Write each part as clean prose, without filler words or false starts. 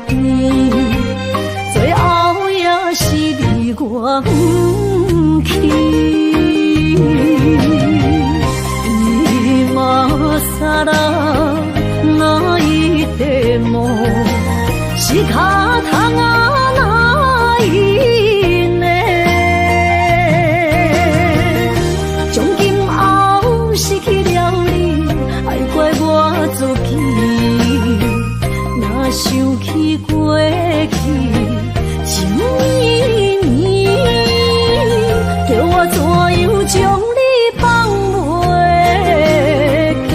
边，最后也是你我不去。今さら泣いても仕方がないね。从今后失去了你，爱怪我自己。若想起过去情绵绵，叫我怎样将你放袂记？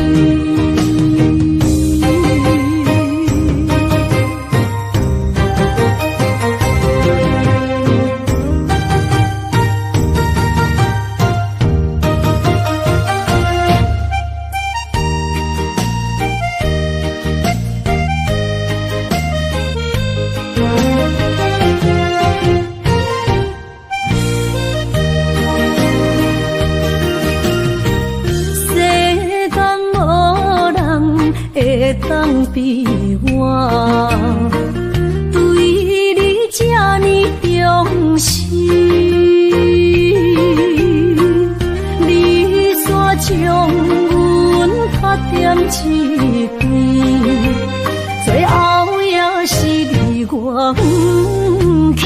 当比我对你这呢重视，你煞将阮拍点一边，最后也是你我不去。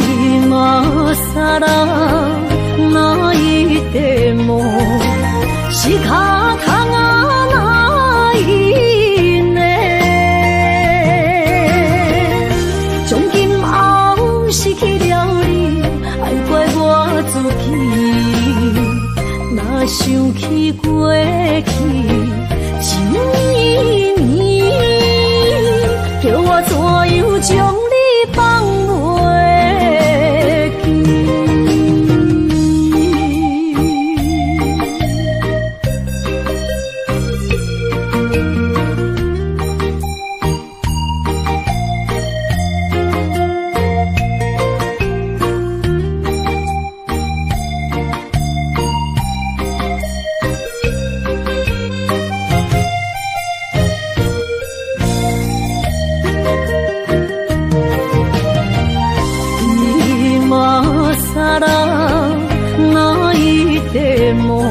今さら泣いても仕方がないね。从今后失去了你，爱怪我自己。若想起过去情绵绵，叫我怎样将你放袂记？でも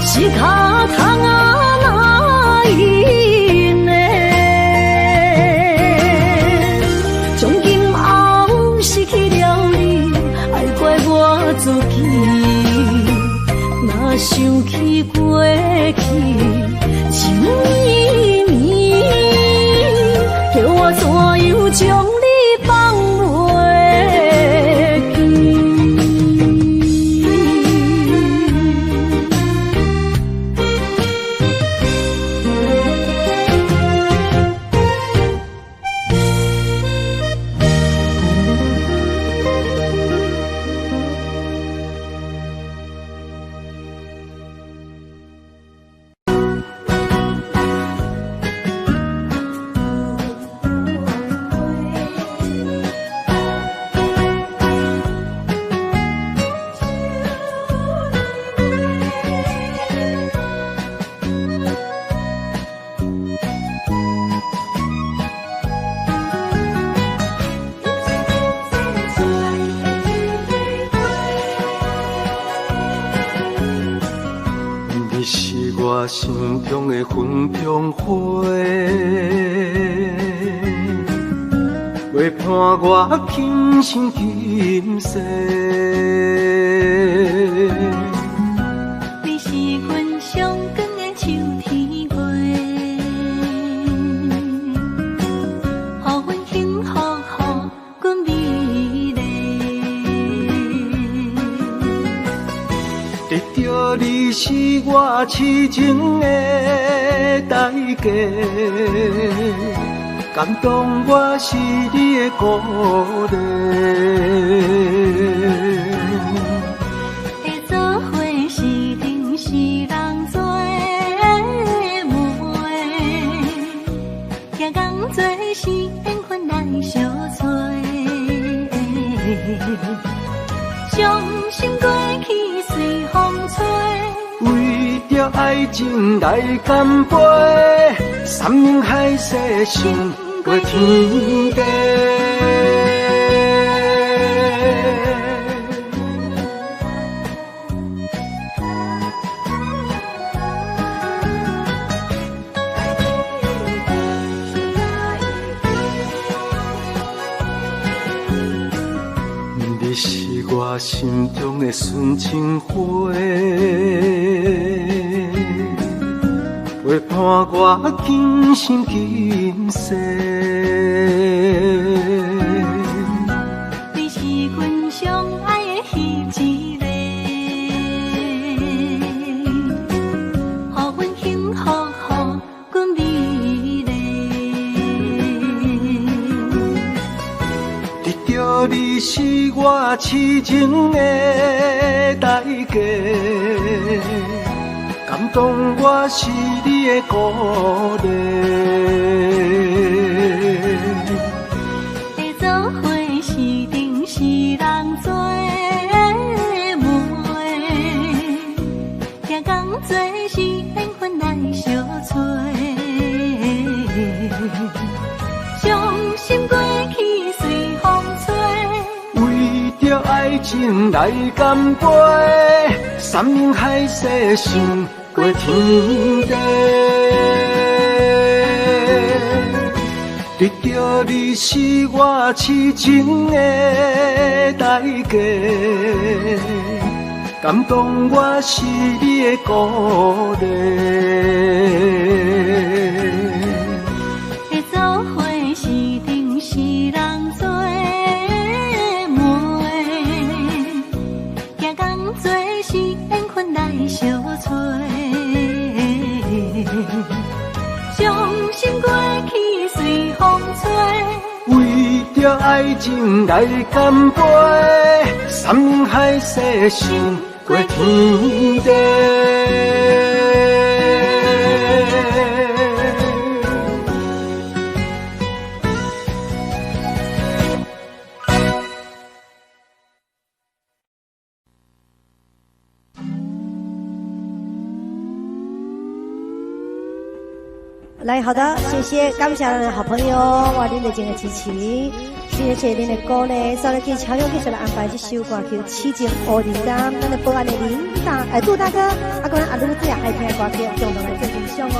仕方がないね。从今后失去了你，爱怪我自己。若想起过去情绵绵，叫我怎样将你放袂记？我心中的云中花，陪伴我今生今世。你是阮上光的秋天花，予阮幸福，予阮美丽。得到你是我痴情的代价，感动我是你的鼓励。会做伙是定是人做梦，行工做是缘分来相找。伤心过去随风吹。为着爱情来干杯，山盟海誓想过天地。你是我心中的纯情花，陪伴我今生今世。你是阮上爱的彼一个，予阮幸福，予阮美丽。得到你是我痴情的代价，感动我是你的鼓励。会做伙是定是人做媒，行工做是缘分来相找，伤心过去随风吹。为着爱情来干杯，山盟海誓想过天地。得到你是我痴情的代价，感动我是你的鼓励。会做伙是定是人做媒，行工做是缘分来相找，伤心过去随风吹。为着爱情来干杯，山盟海誓想过天地。来，好的，谢谢，感谢好朋友哇，恁的这个支持，谢谢恁的鼓励。稍后去乔勇继续来安排这首歌曲《痴情乌日感》，咱的保安的杜大哥，啊，个人阿鲁子也爱听的歌曲，共同来做分享哦。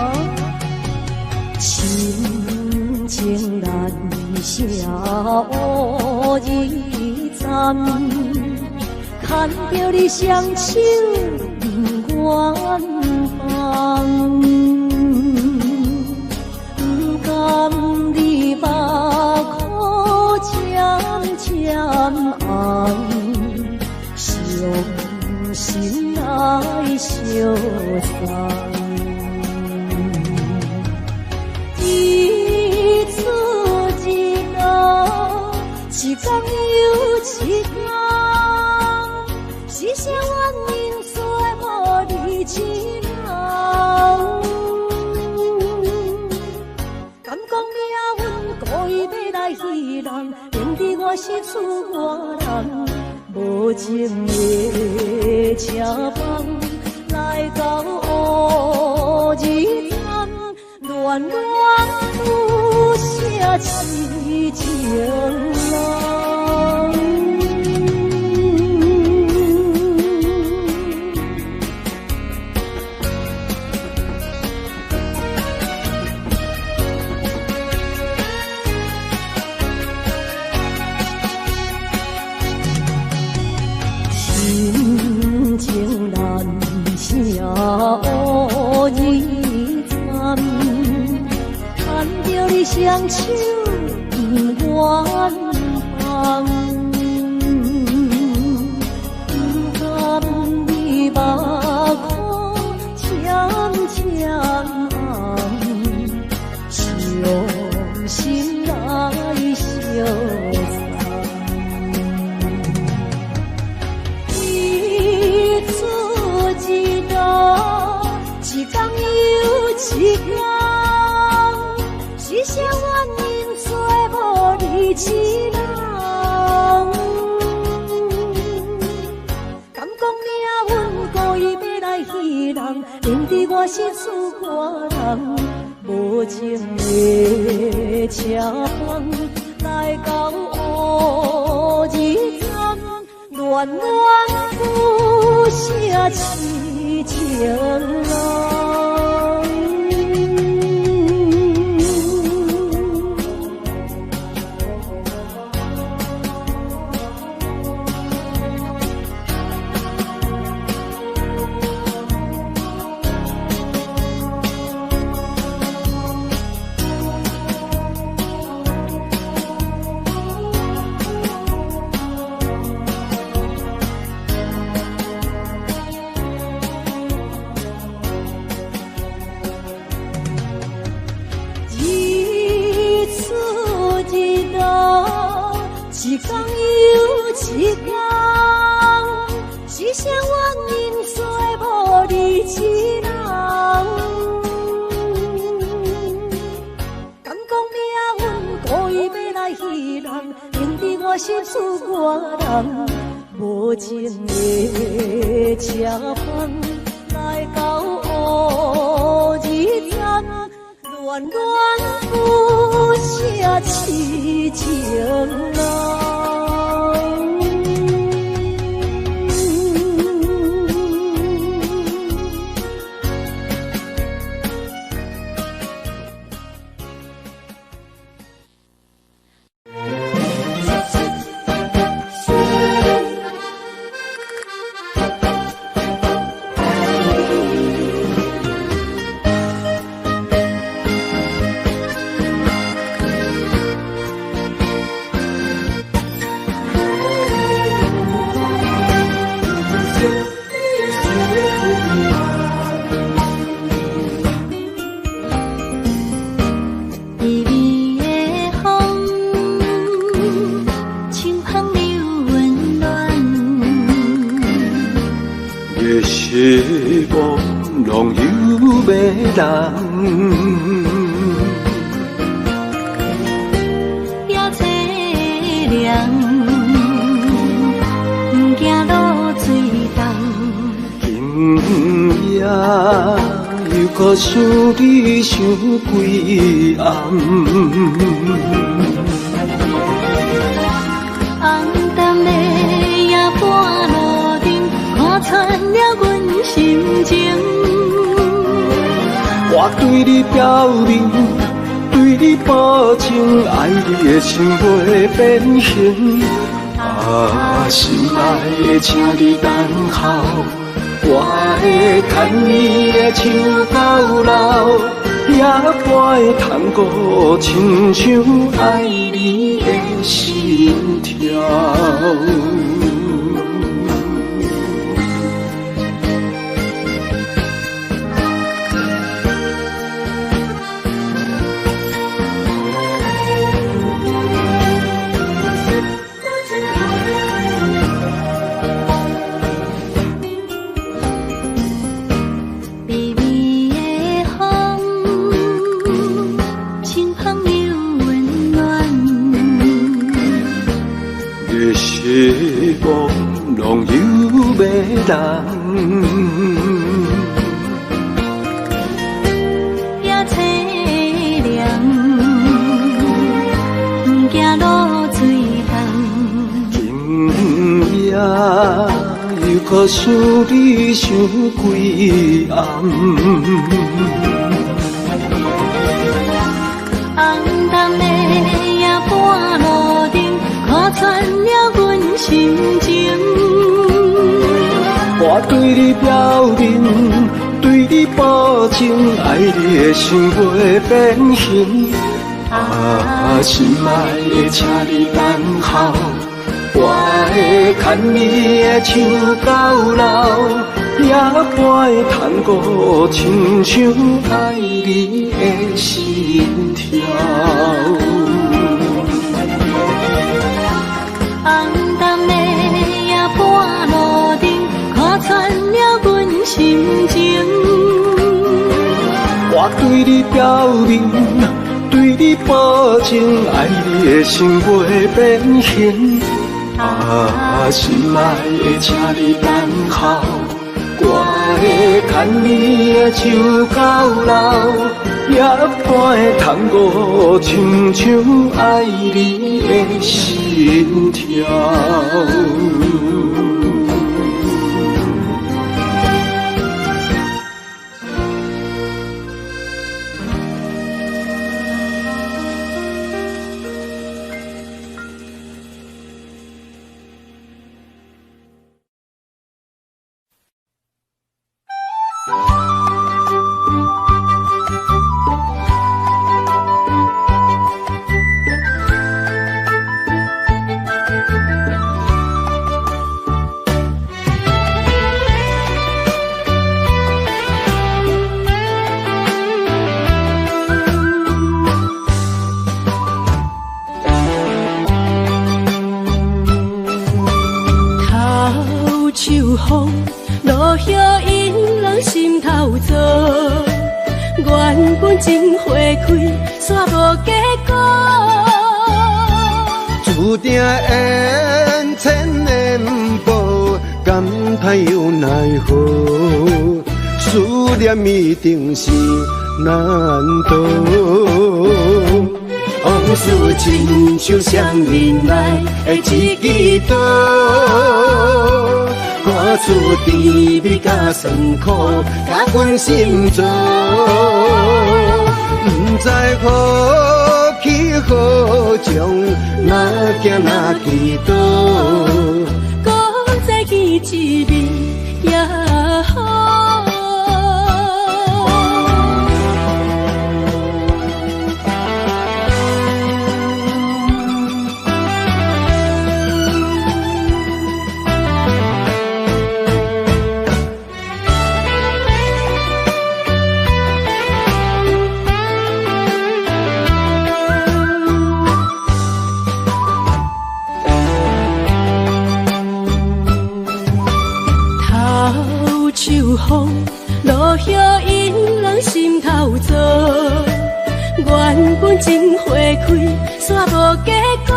亲情难舍乌日站，看着你双手不愿放。甘你目眶渐渐红，伤心来相送。一次一道，一天又一天，是谁怨因做无你一人？伊人认得我是厝外人，无情的车房来到乌日站，乱乱有些痴情人。乌日站，看着你双手不愿放，不甘你目眶渐渐红，伤心来相送。一天又一天，是谁怨因做无你一人？敢讲命运故意要来戏人，连来到乌日站，暖暖不舍痴情郎。一天又一天，是谁愿因做无理之人？敢讲命运故意要来戏人，令得我心思外人，无情的车房来到乌日站，暖暖不舍痴情郎。希望拢有要人，也凄凉，不惊落水重。今夜又搁想你想几暗，红淡的夜半路灯，看穿了阮心情。我对你表明，对你保证，爱你的心袂变形。啊，心爱的，请你等候，我会牵你的手到老，也会通过亲像爱你的心跳。希望拢有要人，也凄凉，不惊落水重。今夜又搁想你想几暗，红淡的夜半路灯，看穿了阮心情。我对你表明，对你保证，爱你的心袂变形。啊，心爱的，请你等候，我会牵你的手到老，也会通过亲像爱你的心跳。红淡的夜半路灯，看穿了阮心情。我对你表明，对你保证，爱你的心袂变形。啊，心爱的，请你等候，我牵你的手到老，也伴会通我亲像爱你的心跳。注定缘千年报，感叹又奈何？思念一定是难渡。往事亲像双面来的一支刀，看出滋味甲酸苦，甲阮心中。不知何去何从，哪行哪去倒，搁再见一面也好。风落叶引人心头躁，原本真花开，煞无结果。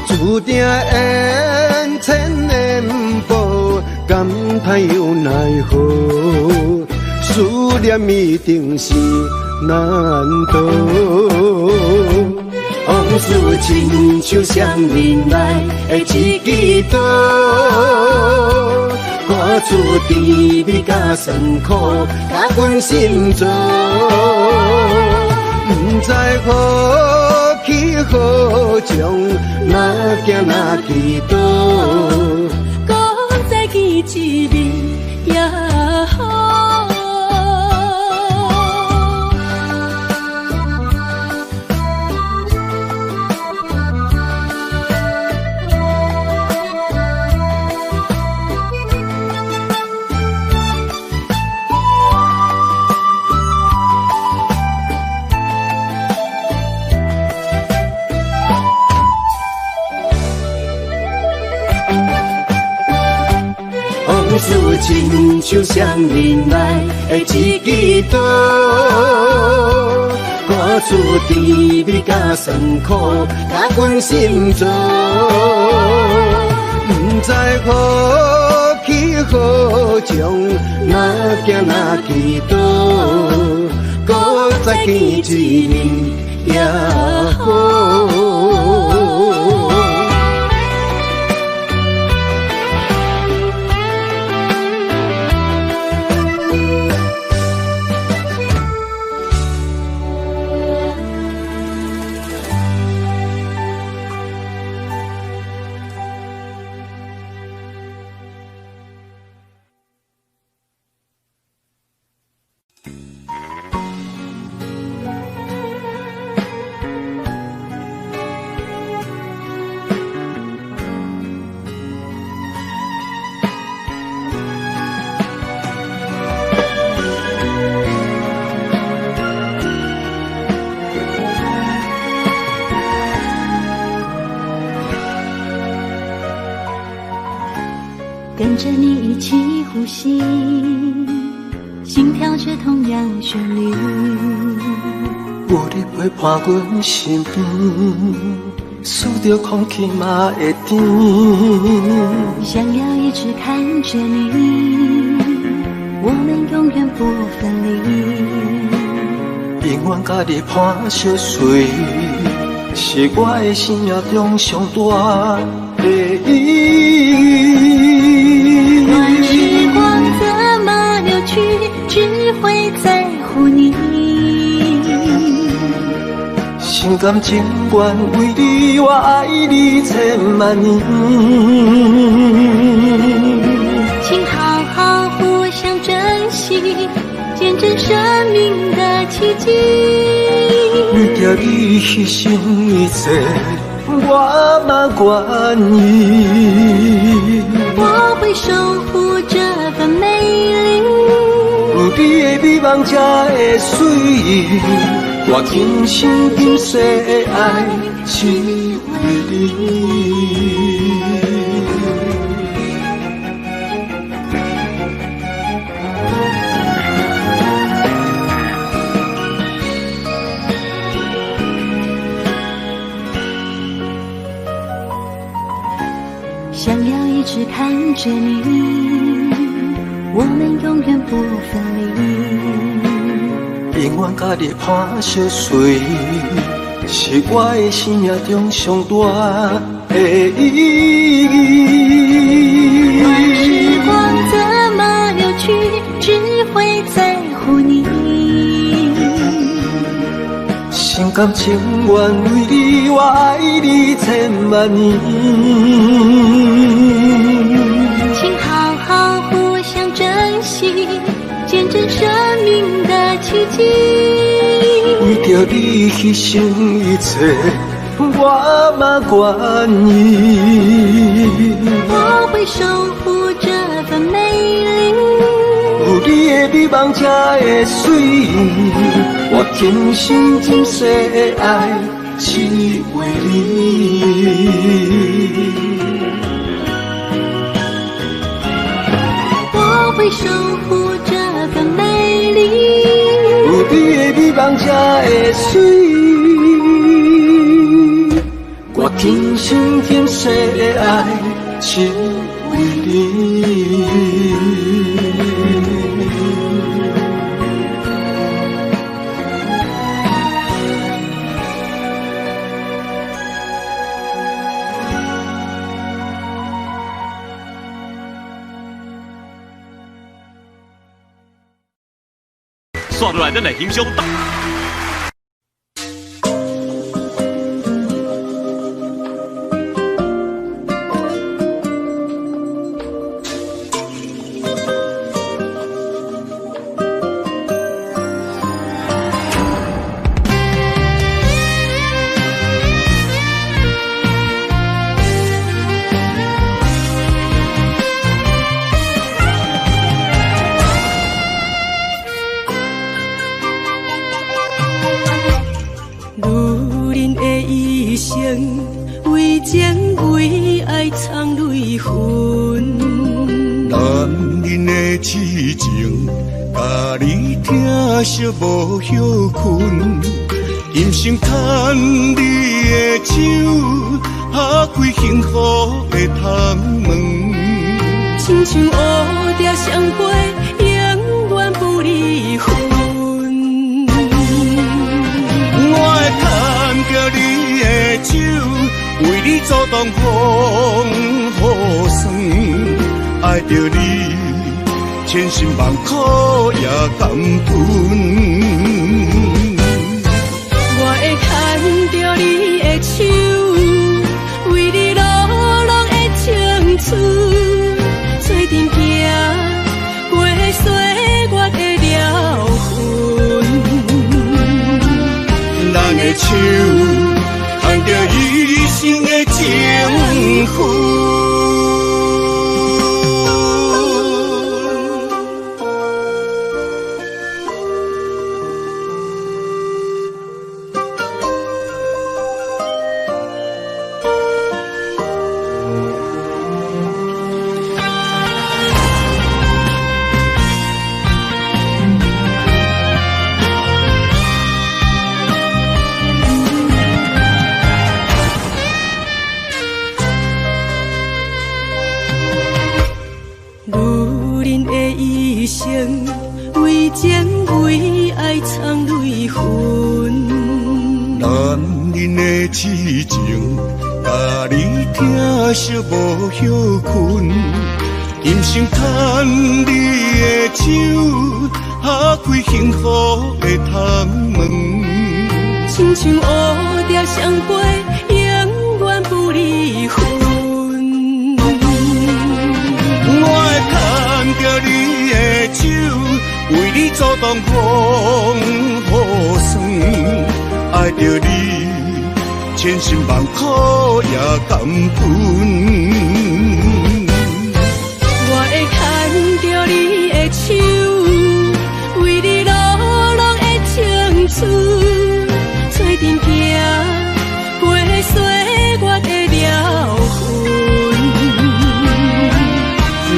注定缘千年报，感叹又奈何？思念一定是难渡。往事亲像双面来的一支刀，看出滋味甲酸苦，甲阮心中。不知何去何从，哪行哪去倒，搁再见一面也好。往事亲像双面来的一支刀，看出滋味甲酸苦，甲阮心中。不知何去何从，哪行哪去倒，搁再见一面也好。跟着你一起呼吸，心跳却同样旋律。有你陪伴阮身边，数着空气嘛会甜。想要一直看着你，我们永远不分离。永远甲你伴相随，是我的生命中上大的意义。段时光怎么流去，只会在乎你。心甘情愿为你，我爱你千万年。请好好互相珍惜，见证生命的奇迹。为着你牺牲一切，我嘛愿意。我会守护这份美丽。有你的美梦才会水，我今生今世的爱只为你。想要一直看着你，我们永远不分离。永远甲你伴相随，是我的生命中上大的意义。段时光怎么流去，只会在乎你。心甘情愿为你，我爱你千万年。请好好互相珍惜，见证生命的奇迹。为着你牺牲一切，我嘛愿意。我会守护这份美丽。有你的美梦才会水，我今生今世的爱只为你。我会守护这份美丽。有你的美梦才会水，我今生今世的爱只为你。刷落来，咱来欣赏。为情为爱藏泪痕，男人的痴情，甲你疼惜无歇困，今生牵你的手，打开幸福的窗门，亲像乌蝶相陪，永远不离分。我会牵着你的手，为你阻挡风雨霜，爱着你，千辛万苦也甘吞。我会牵着你的手，为你落落的青春，做阵行过岁月的疗痕。咱的手牵着一生的情分。因的痴情，甲你疼惜无歇困。今生牵你的手，打开幸福的窗门。亲像蝴蝶相陪，永远不离分。我会牵着你的手，为你阻挡风雨霜。爱着你，千辛万苦也甘愿。我会牵着你的手，为你落落的青春，做阵行过岁月的疗痕。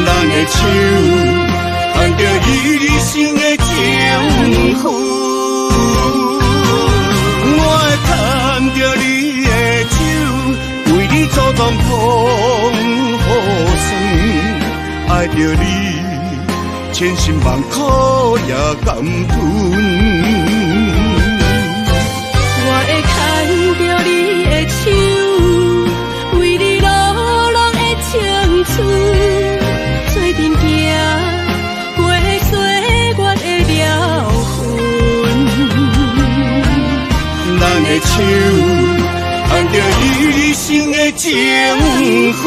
咱的手牵着一生的情分，我会牵着你的手，为你阻挡风雨霜。爱着你，千辛万苦也甘愿。我会牵着你的手，为你落落的青春，做阵行过岁月的疗痕。咱的手牵着一生的情分。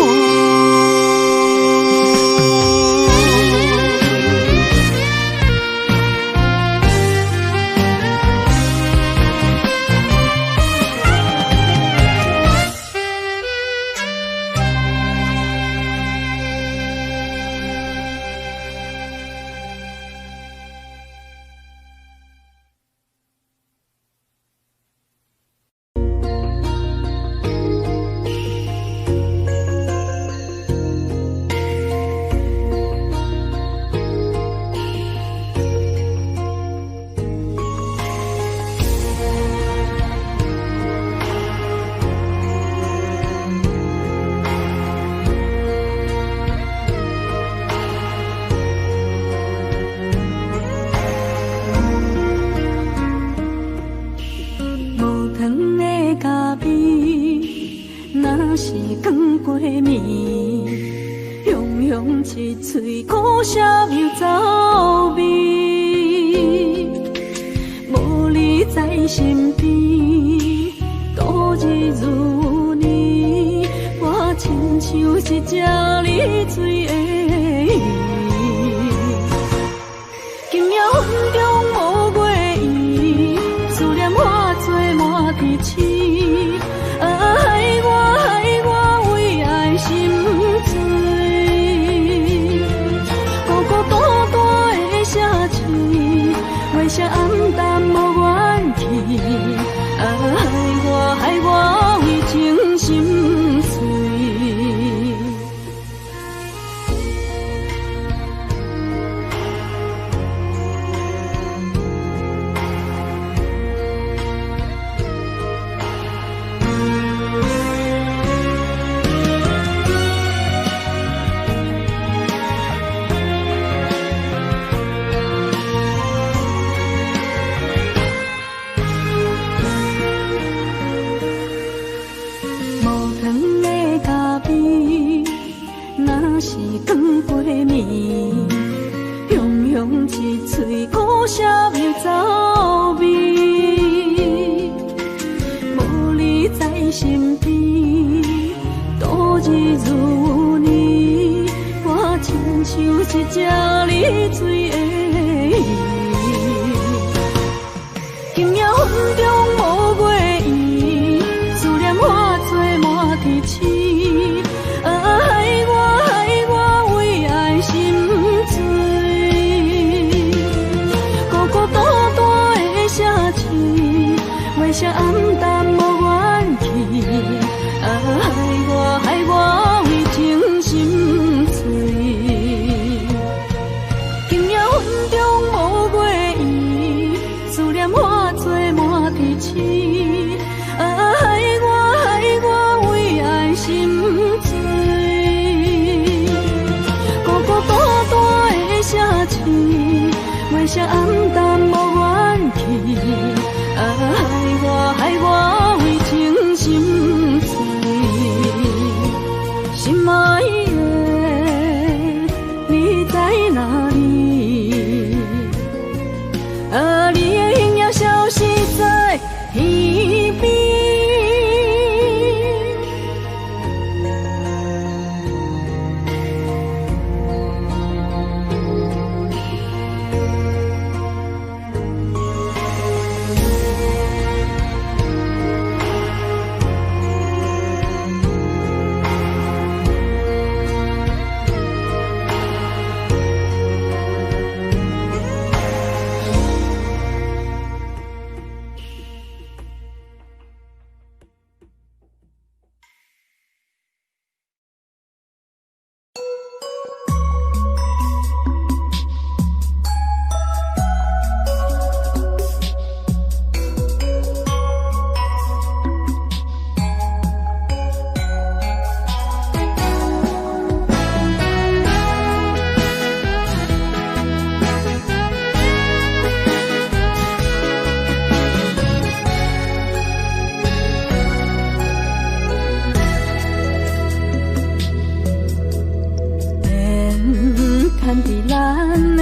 声暗淡无怨气，害我为情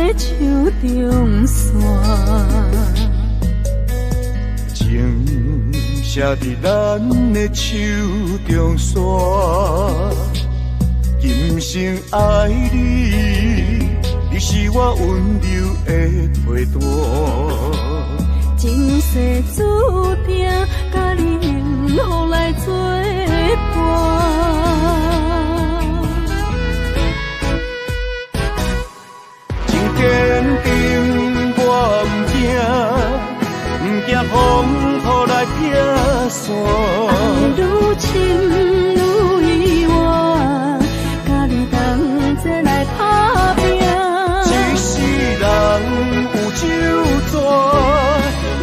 的树中线，情写伫咱的手中线，今生爱你，你是我温柔的陪伴。前世注定甲你幸福来作伴。真坚定，我唔惊风雨来劈散。爱愈深愈意外，甲你同齐来打拼。一世人有酒醉，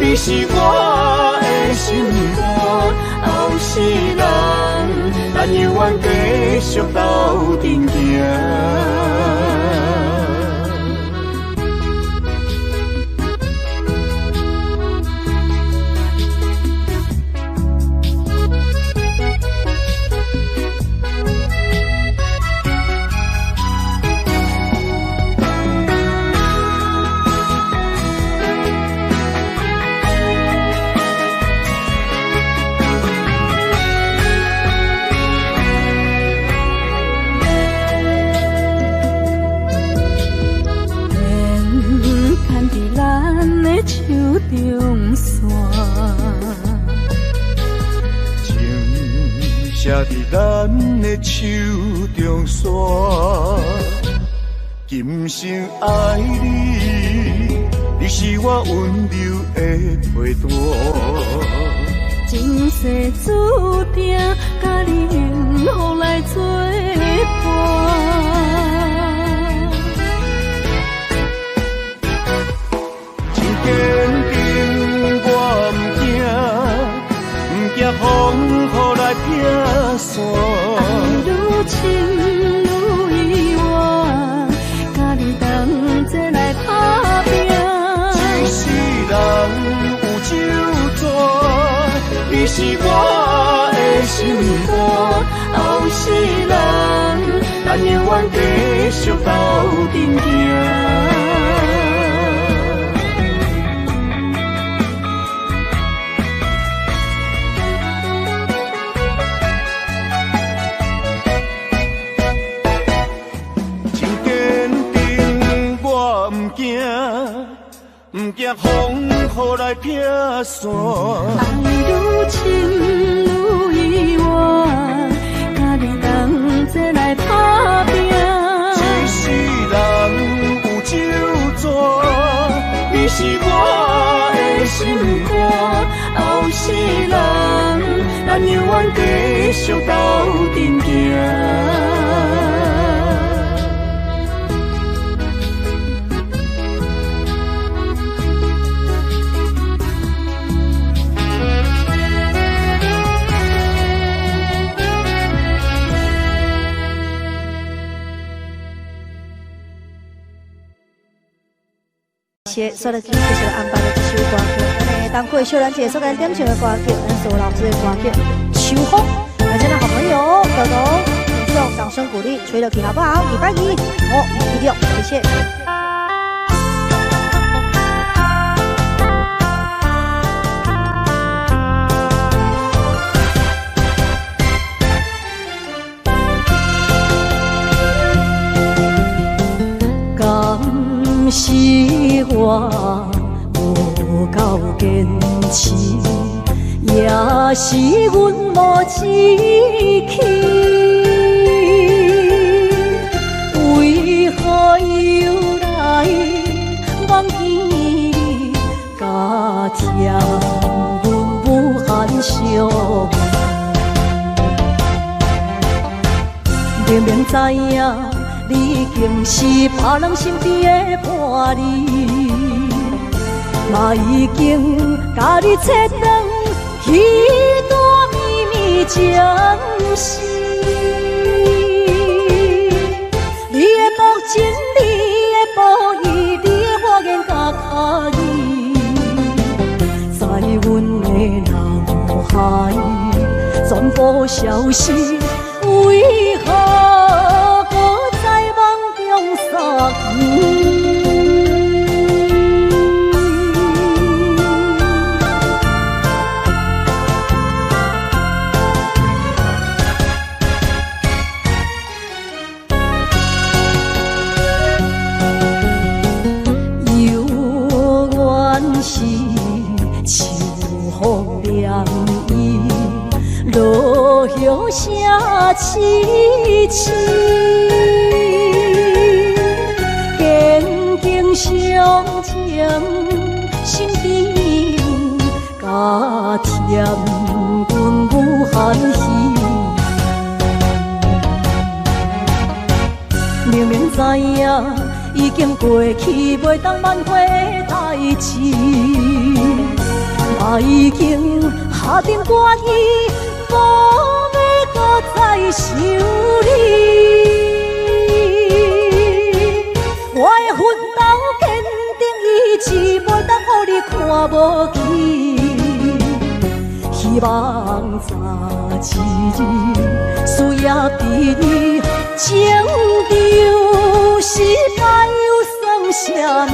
你是我的心肝。后世人，咱永远继续斗阵行。手中线，情写伫咱的手中线，今生爱你，你是我温柔的陪伴。前世注定甲你幸福来作伴。坚定，我唔惊风雨来劈散。爱愈深愈意外，甲你同齐来打拼。一世人有酒醉，你是我的心肝。后世人，咱永远继续斗阵行。唔惊风雨来劈散，爱愈深愈意外，甲你同齐来打拼。一世人有酒醉，你是我的心肝。后世人，咱永远继续斗阵行。所有的继续安排的这首歌曲，咱的当过小兰姐所给咱点唱的歌曲，咱所有老师的歌曲《秋风》，感谢咱好朋友豆豆，听众掌声鼓励，吹了听好不好？礼拜一、5、6，谢谢。是我无够坚持，也是阮无志气。为何又来忘记你，加添阮无限伤？明明知影。你竟是别人身边的伴侣，嘛已经甲你切断彼段秘密将是。你的目睛，你的报意，你的花言甲脚语，在阮的脑海全部消失，为何？在梦中杀去。落叶声凄凄，坚强相前，心中加添阮有寒希。明明知影已经过去，袂当挽回的代志，嘛已经下定决意，无要搁再想你。我的奋斗坚定意志，袂当予你看无起。希望早一日，需要比你情长失败又算啥呢？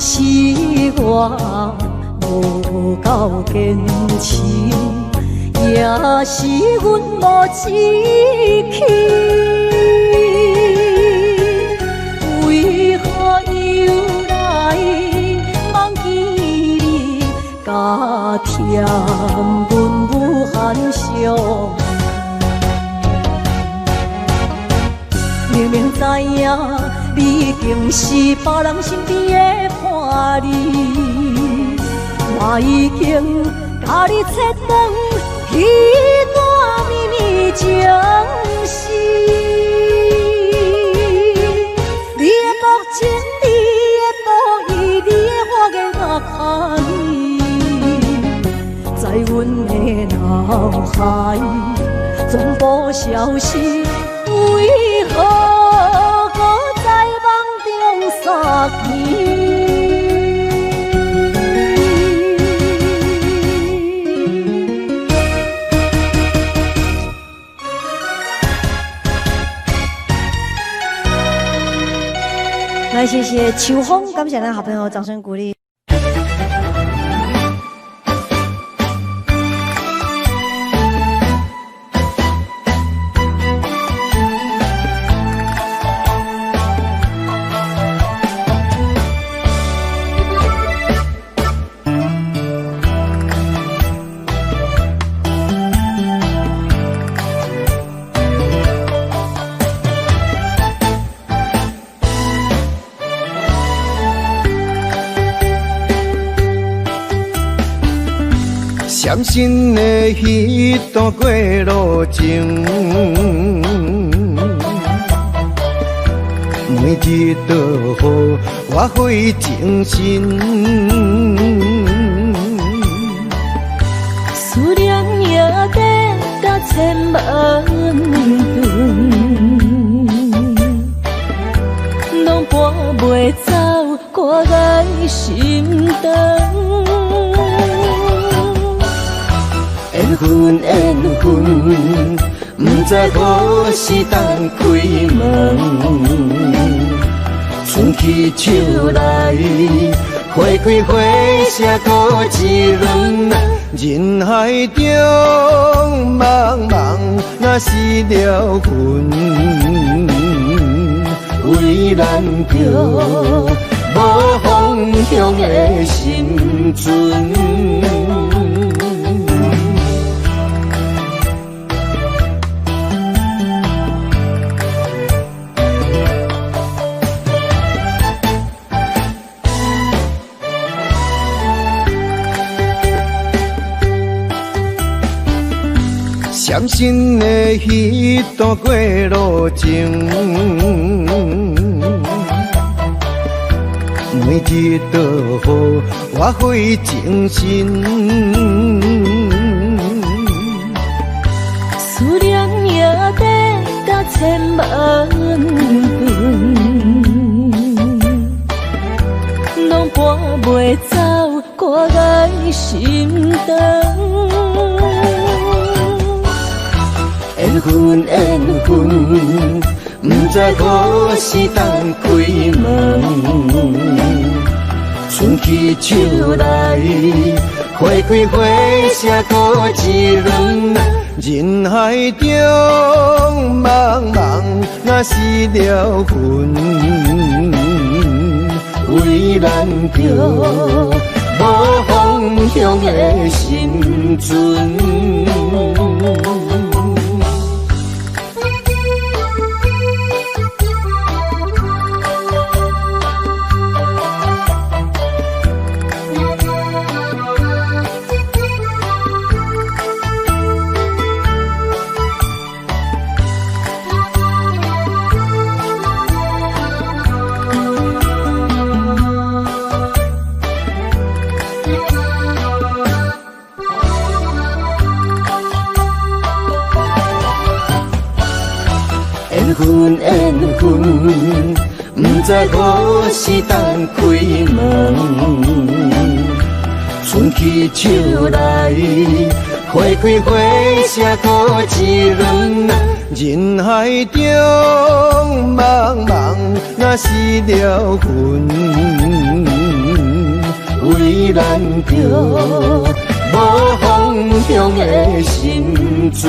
是我无够坚持，也是阮无志气。为何又来忘记你，加添阮有寒伤？明明知影你已经是别人身边的伴侣，嘛已经甲你切断彼段秘密情丝。你的目睛，你的无意，你的花言巧语，在阮的脑海全部消失。为何搁在梦中撒气？来，谢谢秋风，感谢咱好朋友，掌声鼓励。伤心的迄段过路情，每日都予我费精神。思念也得甲千万吨，拢搬袂走我的心肠。缘分，缘分，不知何时当开门。春去秋来，花开花谢过一轮。人海中茫茫，那是了魂。为咱着无方向的心存。伤心的迄段过路情，每日都予我费精神。思念也得甲千万吨，拢搬袂走我的心肠。缘分缘分，不知何时当开门。春去秋来，花开花谢过一轮。人海中茫茫，若是了魂，为咱着无方向的心存。缘分缘分，不知何时当开门。春去秋来，花开花谢过一轮。人海中茫茫，若是了魂，为咱着无方向的心存。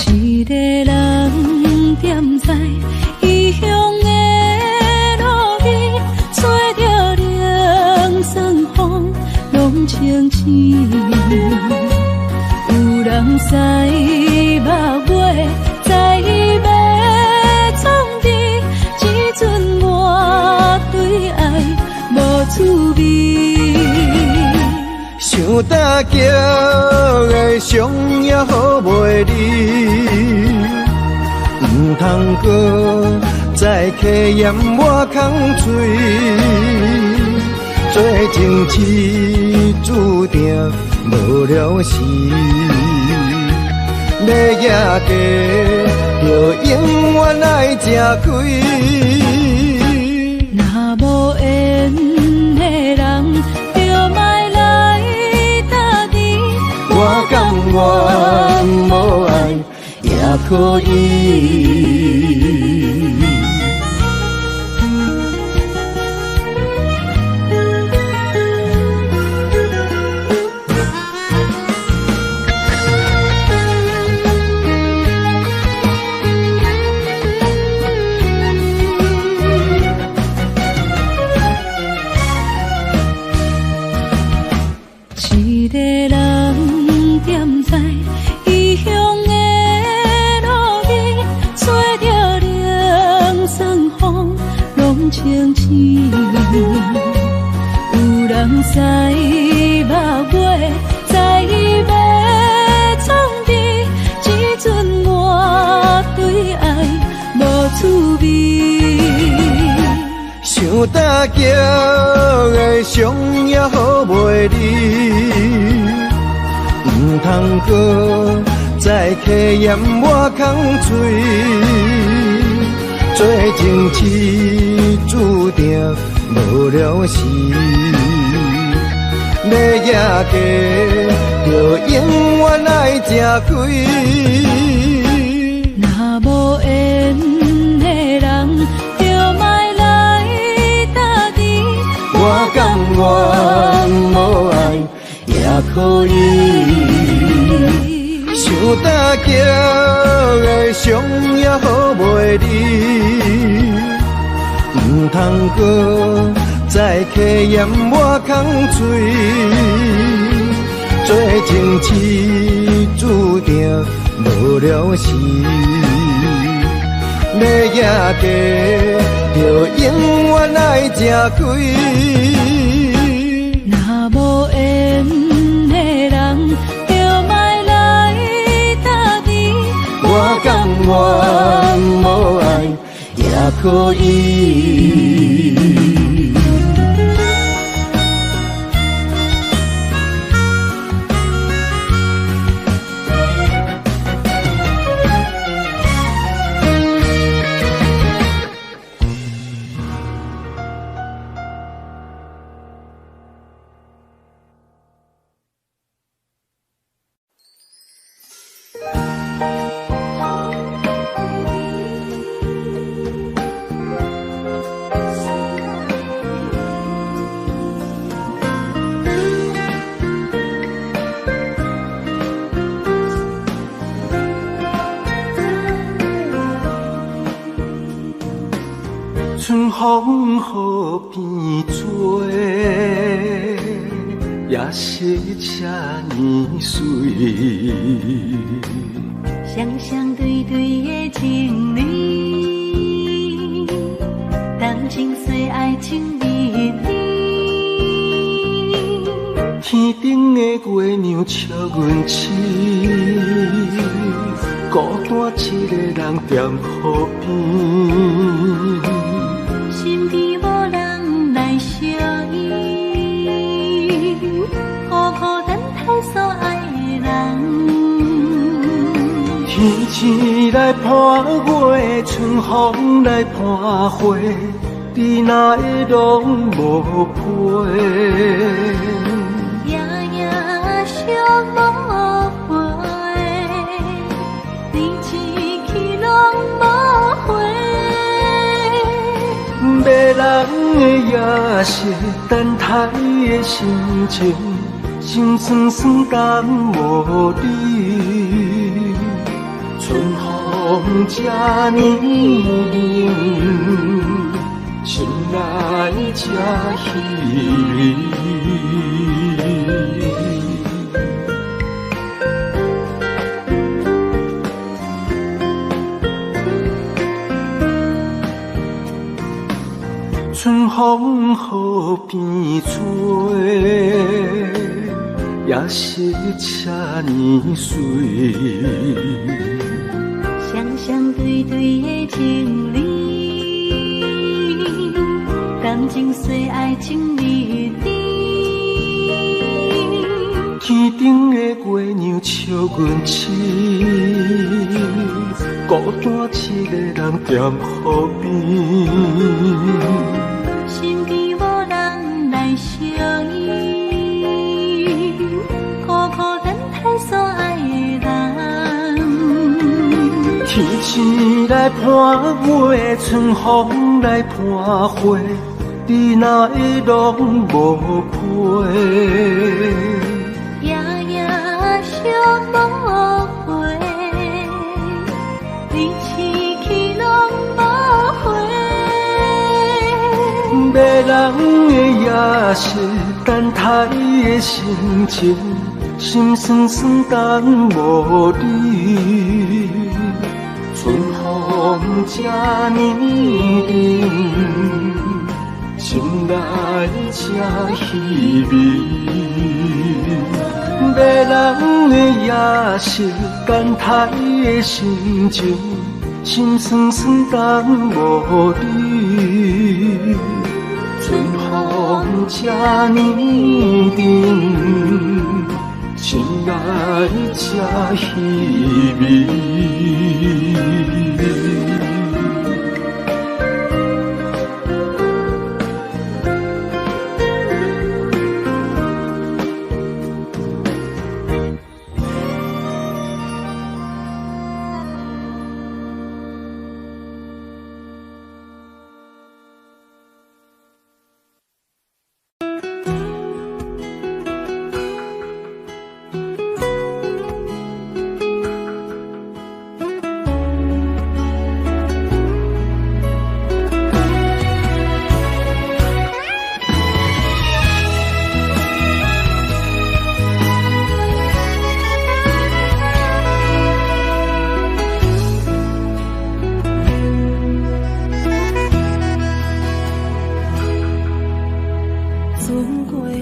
一个人踮在异乡的路边，吹着凉爽风，拢清醒。有人使目尾，在要创治，只剩我对爱无滋味。想搭桥的伤也好袂离，唔通搁再客嫌我空嘴，做情痴注定无了时，要野家就永远爱吃亏。若无缘的人，就莫来打滴。我甘愿无爱也可以。一个人踮在异乡的路边，吹着凉爽风，拢清醒。有人使目尾，在要创治，只剩我对爱无滋味。想搭桥的伤也好袂离，唔通搁再客嫌我空嘴，做情痴注定无了时，要野家就永远爱吃亏。若无缘的人，就莫来打滴。我甘愿无爱也可以。想搭桥的伤也好袂离，唔通搁再客淹我空嘴，做情痴注定无了时。要野家，就永远爱吃亏。若无缘的人，就莫来搭你。我甘愿无爱也可以。春风雨变做，也是这年水。双双对对的情侣，谈情说爱情蜜蜜。天顶的月亮笑阮痴，孤单一个人踮河边。身边无人来相依，孤孤单单所爱的人。天星来伴月，春风来伴花，你哪会拢无陪？夜夜相无回，你一去拢无回。迷人的夜色，等待的心情，心酸酸等无你。春风这呢冷，心内这稀微。春风雨变做，也是这年水。双双对对的情侣，谈情说爱情蜜蜜。天顶的月亮笑阮痴，孤单一个人踮河边。身边无人来相依，孤孤单单所爱的人。天星来伴月，春风来伴花，你哪会拢无陪？夜夜相无回，你一去拢无回。迷人的夜色，等待的心情，心酸酸等无你。春风这呢冷，心内这稀微。迷人的夜色，等待的心情，心酸酸等无你。春风这呢冷，心内这稀微。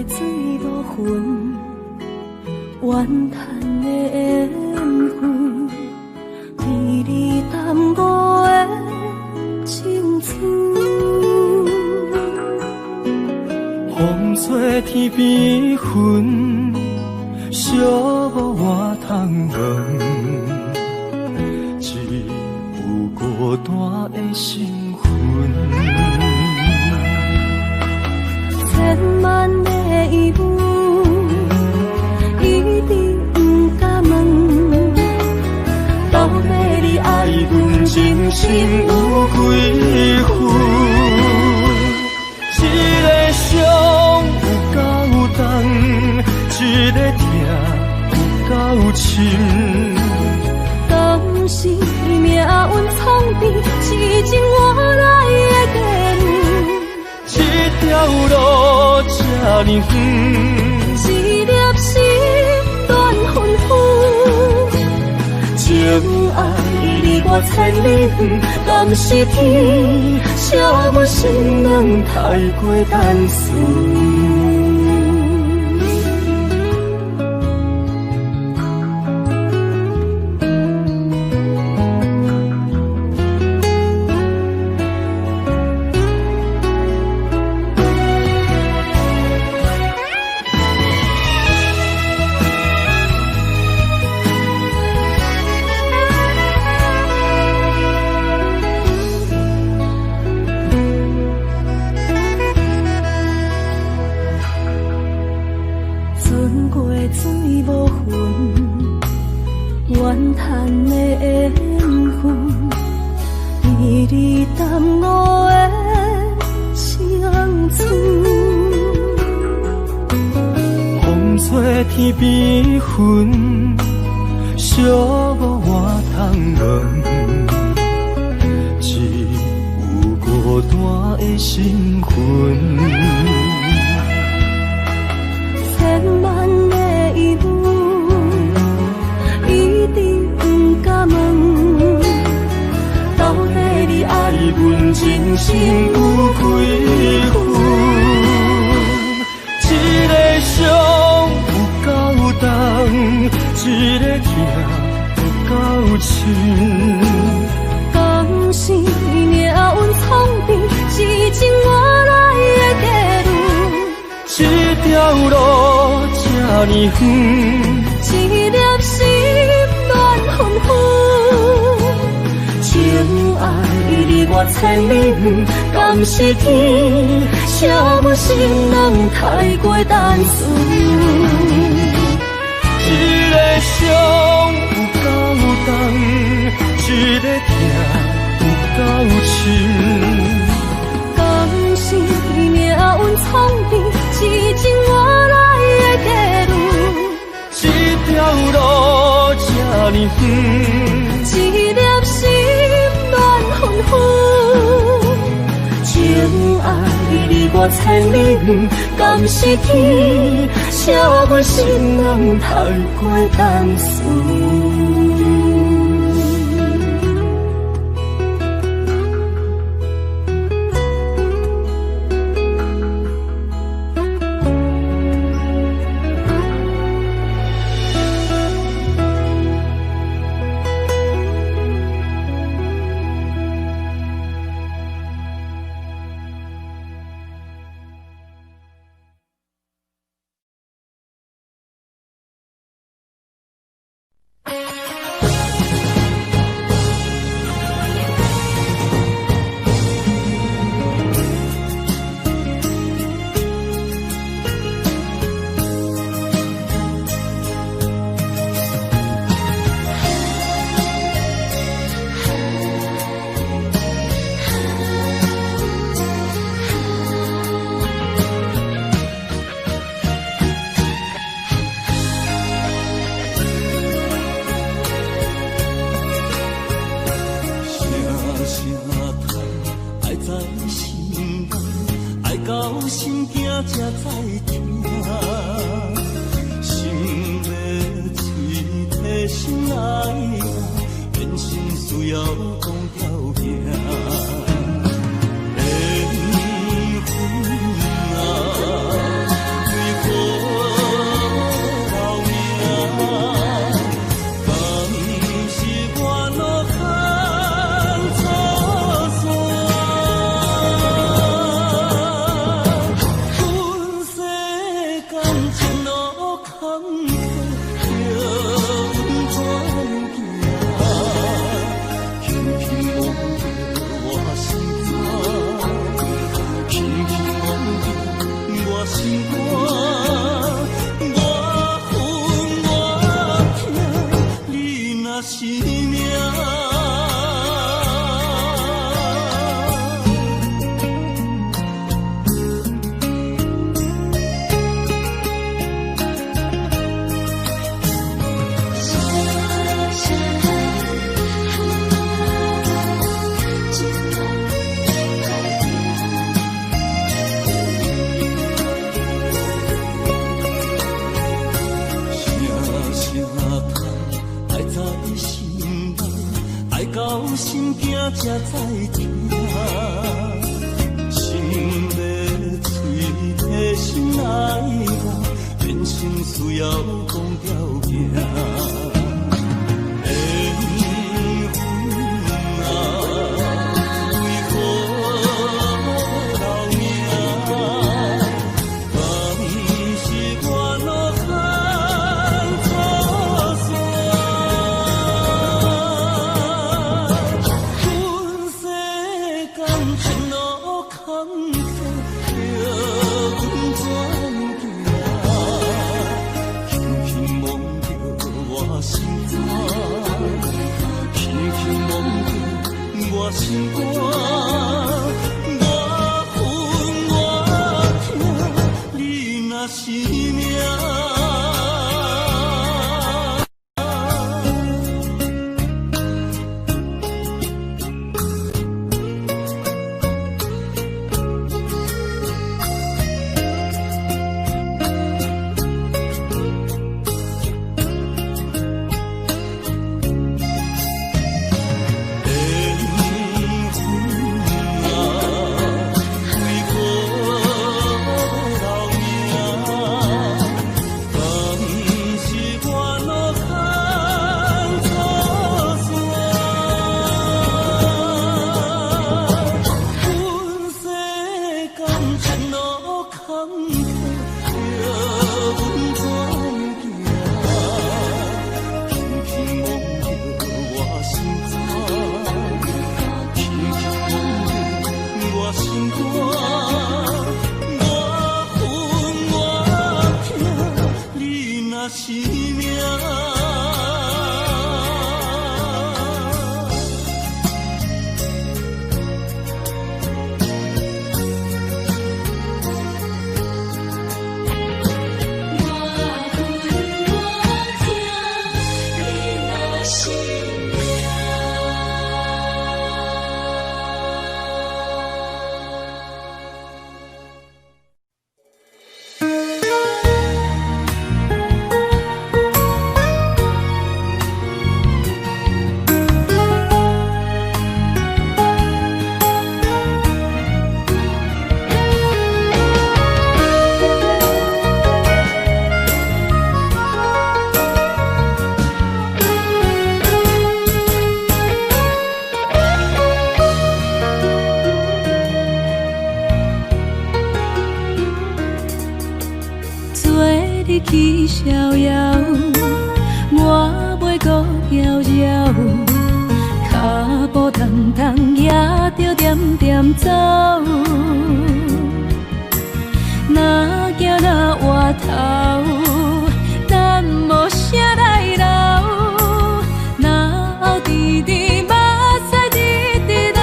水无痕，怨叹的缘分，为你耽误的青春。风吹天边云，寂寞我通问，只有孤单的身份。千万的疑问，一直不敢问，到底你爱阮真心有几分？一个伤有够重，一个痛有够深。敢是命运创治，是情我来的结论。这条路这呢远，一粒心乱纷纷。情爱离我千里远，敢是天笑我心软太过单纯。怨叹的缘分，为你耽误的青春。风吹天边云，寂寞我通问，只有孤单的身份。千万的疑问，一直不敢问，到底你爱阮真心有几分？一个伤有够重，一个痛有够深。敢是命运创治，是情我来的结论。这条路这呢远，一粒心乱纷纷。情爱离我千里远，敢是天笑我心软太过单纯。一个伤有够重，一个痛有够深。敢是命运创治，是情我来的结论。这条路这呢远，一粒心乱纷纷。情爱离我千里远，敢是天笑我心软太过单纯。才知听，心要碎的心来讲，人生需要讲条件。心肝，我恨我痛，你若是命。去逍遥，我袂搁摇摇，脚步重重也着点点走。若行若回头，咱无啥来留，若后直直目屎直直流。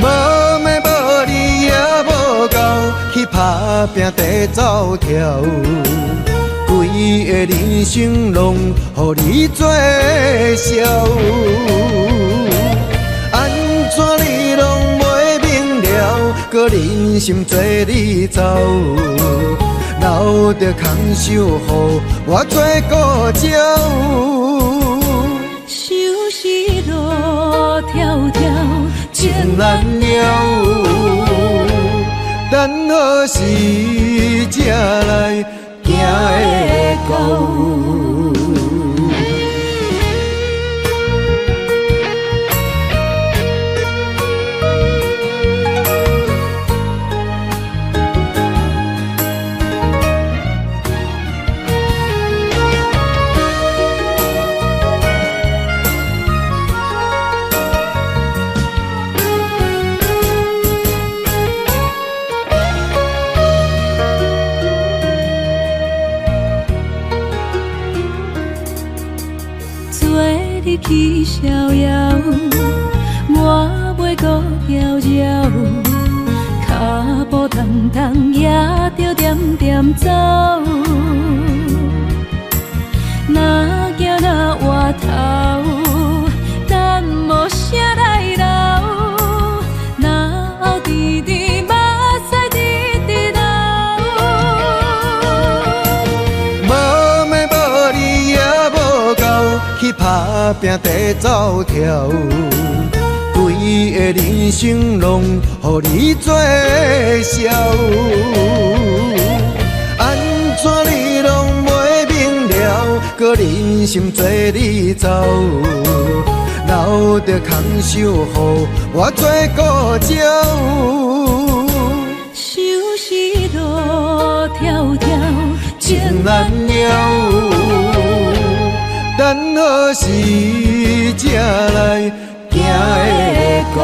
无妹无你也无够，去打拼地走跳，规个人生拢予你做笑。安怎你拢袂明了，搁忍心做你走，留着空手予我做顾鸟。想是路迢迢，情难了。等何时才来行会到？去逍遥，我袂搁摇摇，脚步重重也着点点走。若行若回头，咱无啥来留，若后直直目屎直直流。无妹无你也无够，去打拼地走跳，规个人生拢予你做笑。安怎你拢袂明了，搁忍心做你走，留着空手予我做孤鸟。想是路迢迢，情难了，等何时才来行会到？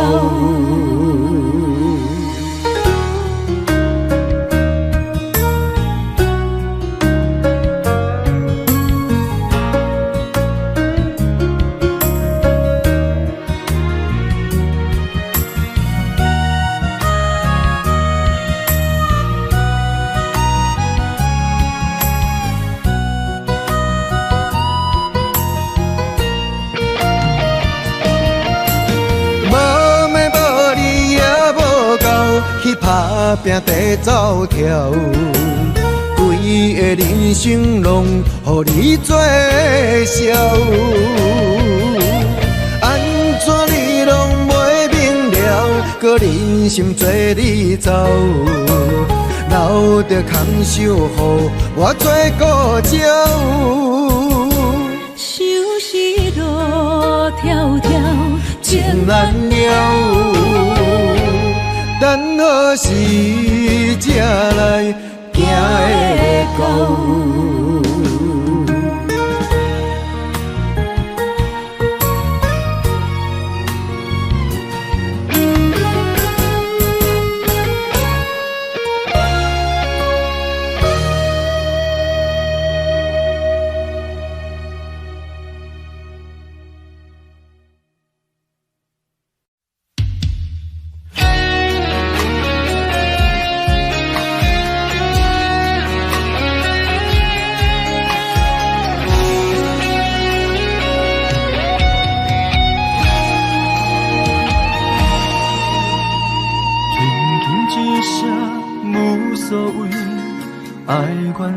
打拼地走跳，规个人生拢予你做笑。安怎你拢袂明了，搁忍心做你走，留着空手予我做孤鸟。想是路迢迢，情难了。等何时才来行会到？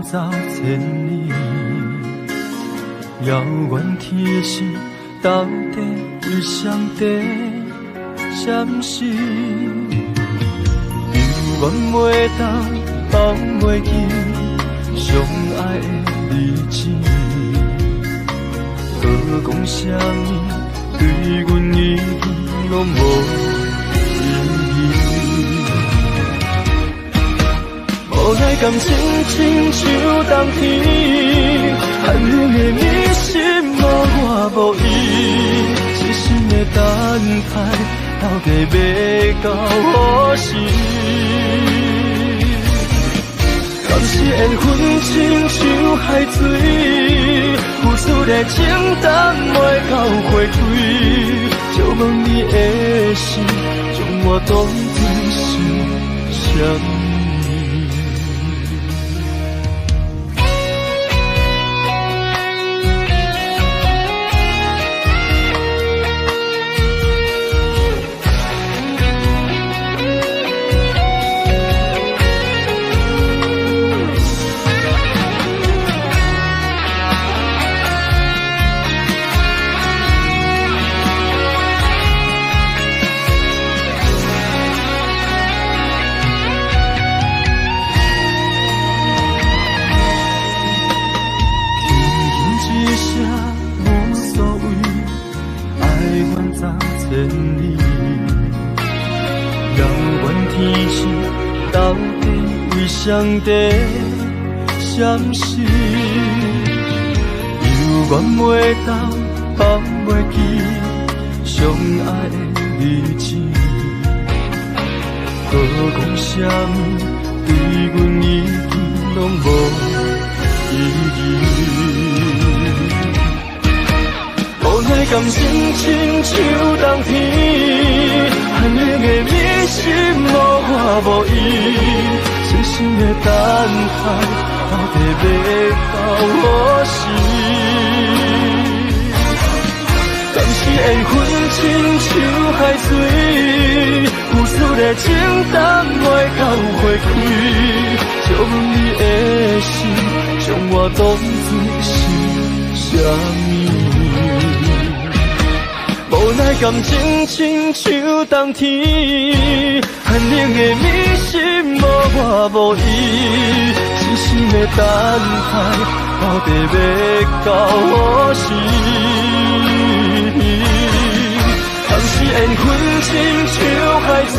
走千里，遥远天是到底为上帝闪烁？犹原袂当放袂记相爱的日子，何讲啥物对阮已经拢无意义。无奈感情亲像冬天，寒冷的你心无我无伊，痴心的等待，到底要到何时？敢是缘分亲像海水，付出的情淡袂到回归，就问你的心，将我当作是啥物？上帝闪烁，犹原袂当放袂记相爱的日子，何讲啥物对阮已经拢无意义。无奈感情亲像冬天，寒冷的你心无我无伊。痴心的等待，到底要到何时？敢是缘分亲像海水，付出的情淡袂到回归，就问你的心，将我当作是啥物？感情亲像冬天，寒冷的迷心无我无伊，深深的等待，到底要到何时？当时缘分亲像海水，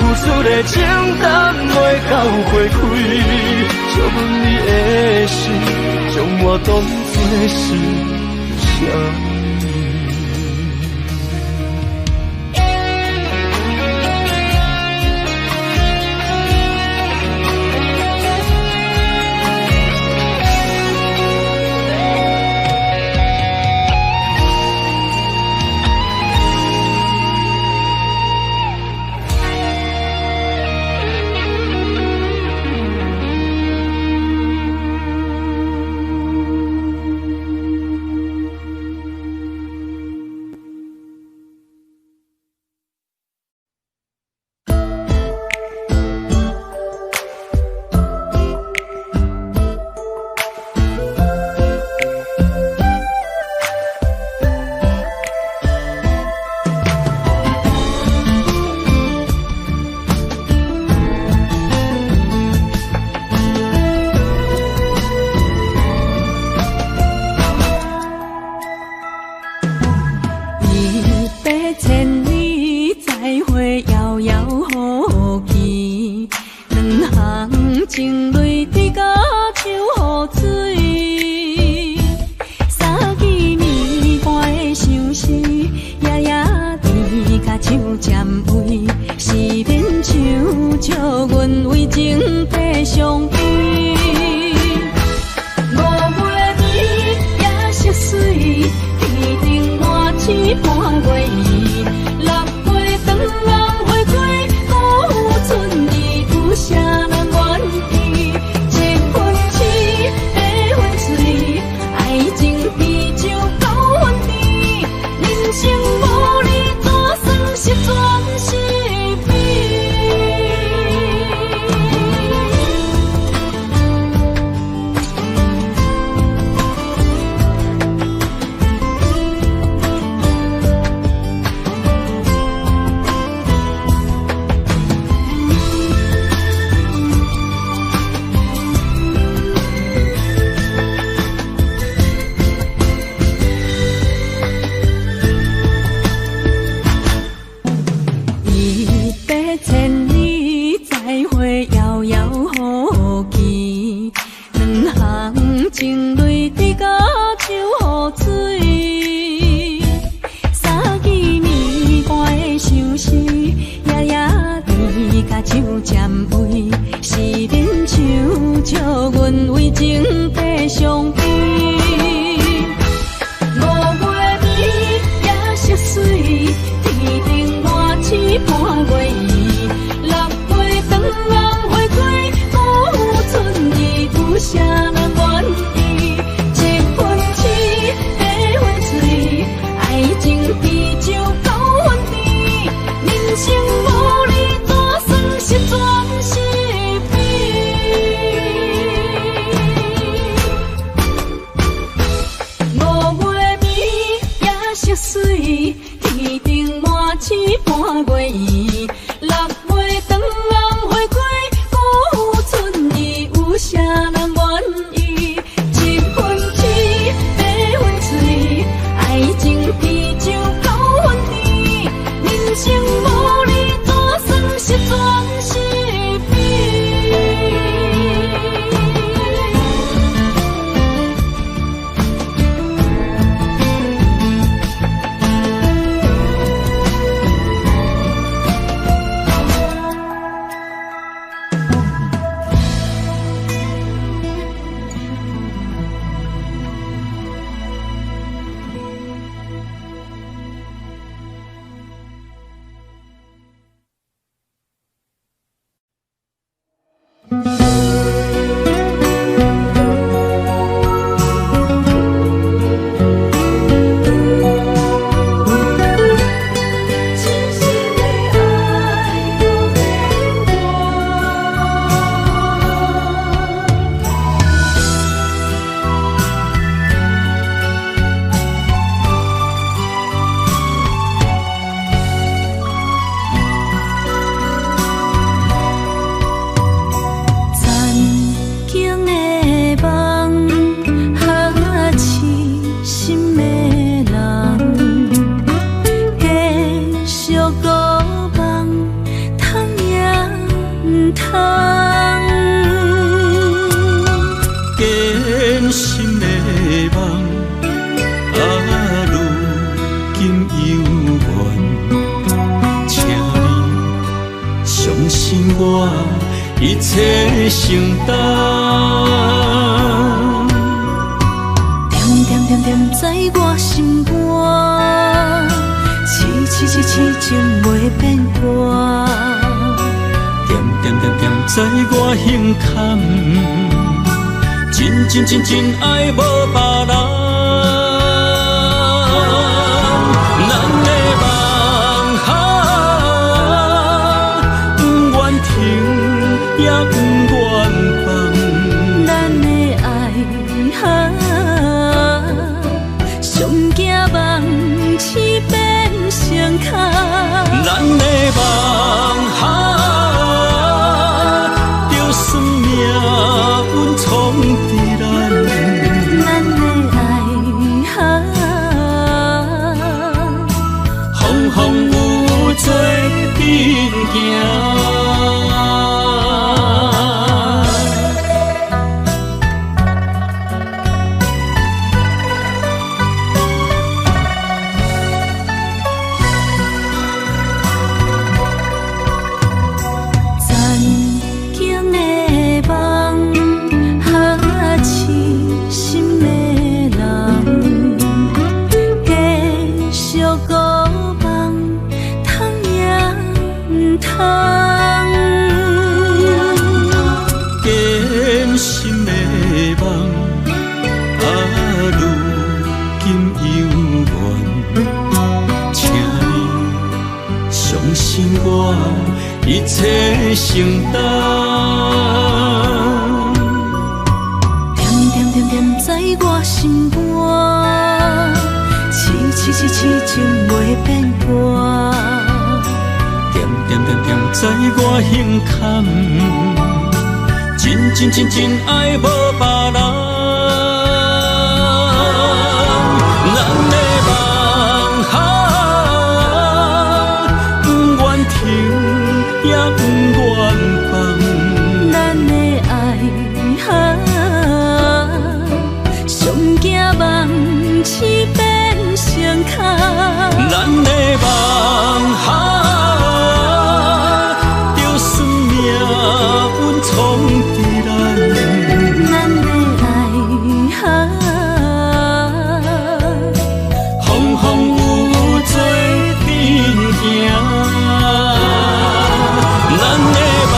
付出的情淡袂到花开，借阮你的心，将我当作是啥？半梦，通也唔通。艰辛的梦，如今犹原，请你相信我，一切承担。点点在我心肝，痴情袂变卦。点在我胸坎，真爱无别人。咱的梦不愿停，也不愿放。咱的爱上惊梦痴变成空。咱的梦就算命运闯伫咱，咱的爱风有做阵行。艰辛的梦，如今犹原，请你相信我，一切承担。点在我心肝，痴情袂变卦。点在我胸坎，真爱无别人。咱的梦不愿停，也不愿放。咱的爱上惊梦痴变成空。咱的梦就算命运闯伫咱，咱的爱风有做阵行。咱的梦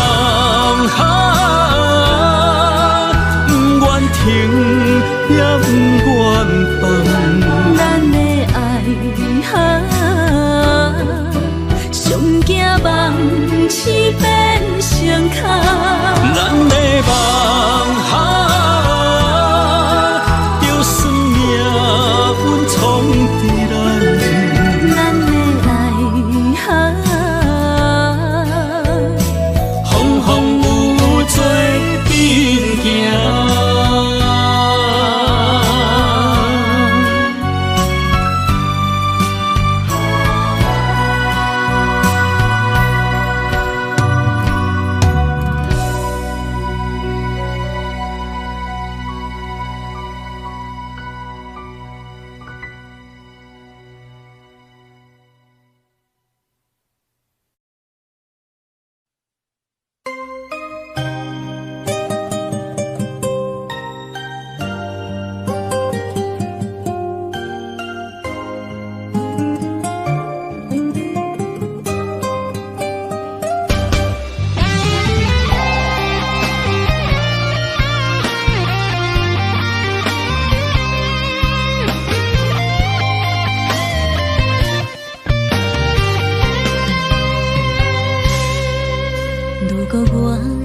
不愿停，也不愿放。咱的爱上惊梦痴变成空。咱的梦就算命运闯伫咱，咱的爱风有做阵行。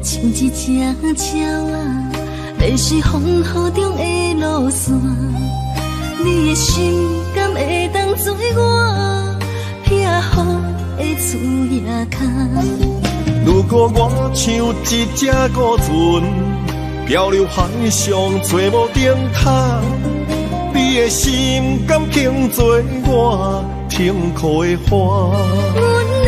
像一只鸟啊，迷失风雨中的路线。你的心敢会当做我避雨的厝夜空？如果我像一只孤船，漂流海上找无顶塔，你的心敢肯做我停靠的花？阮的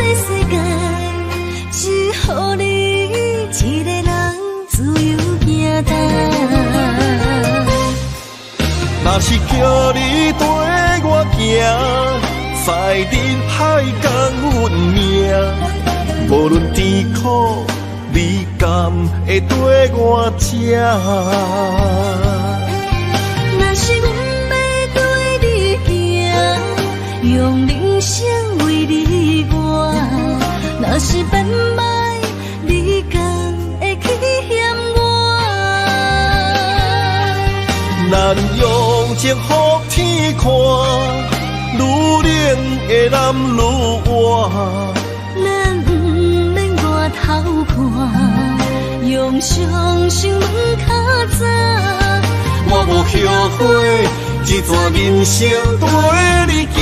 在人海共运命，无论甜苦你甘会跟我吃。若是阮要对你行，用人生为你活，若是变歹，你敢会去嫌我？咱用情予天看，愈冷的男愈活。咱不免外头看，用双手问较早。我无后悔，这段人生跟你行。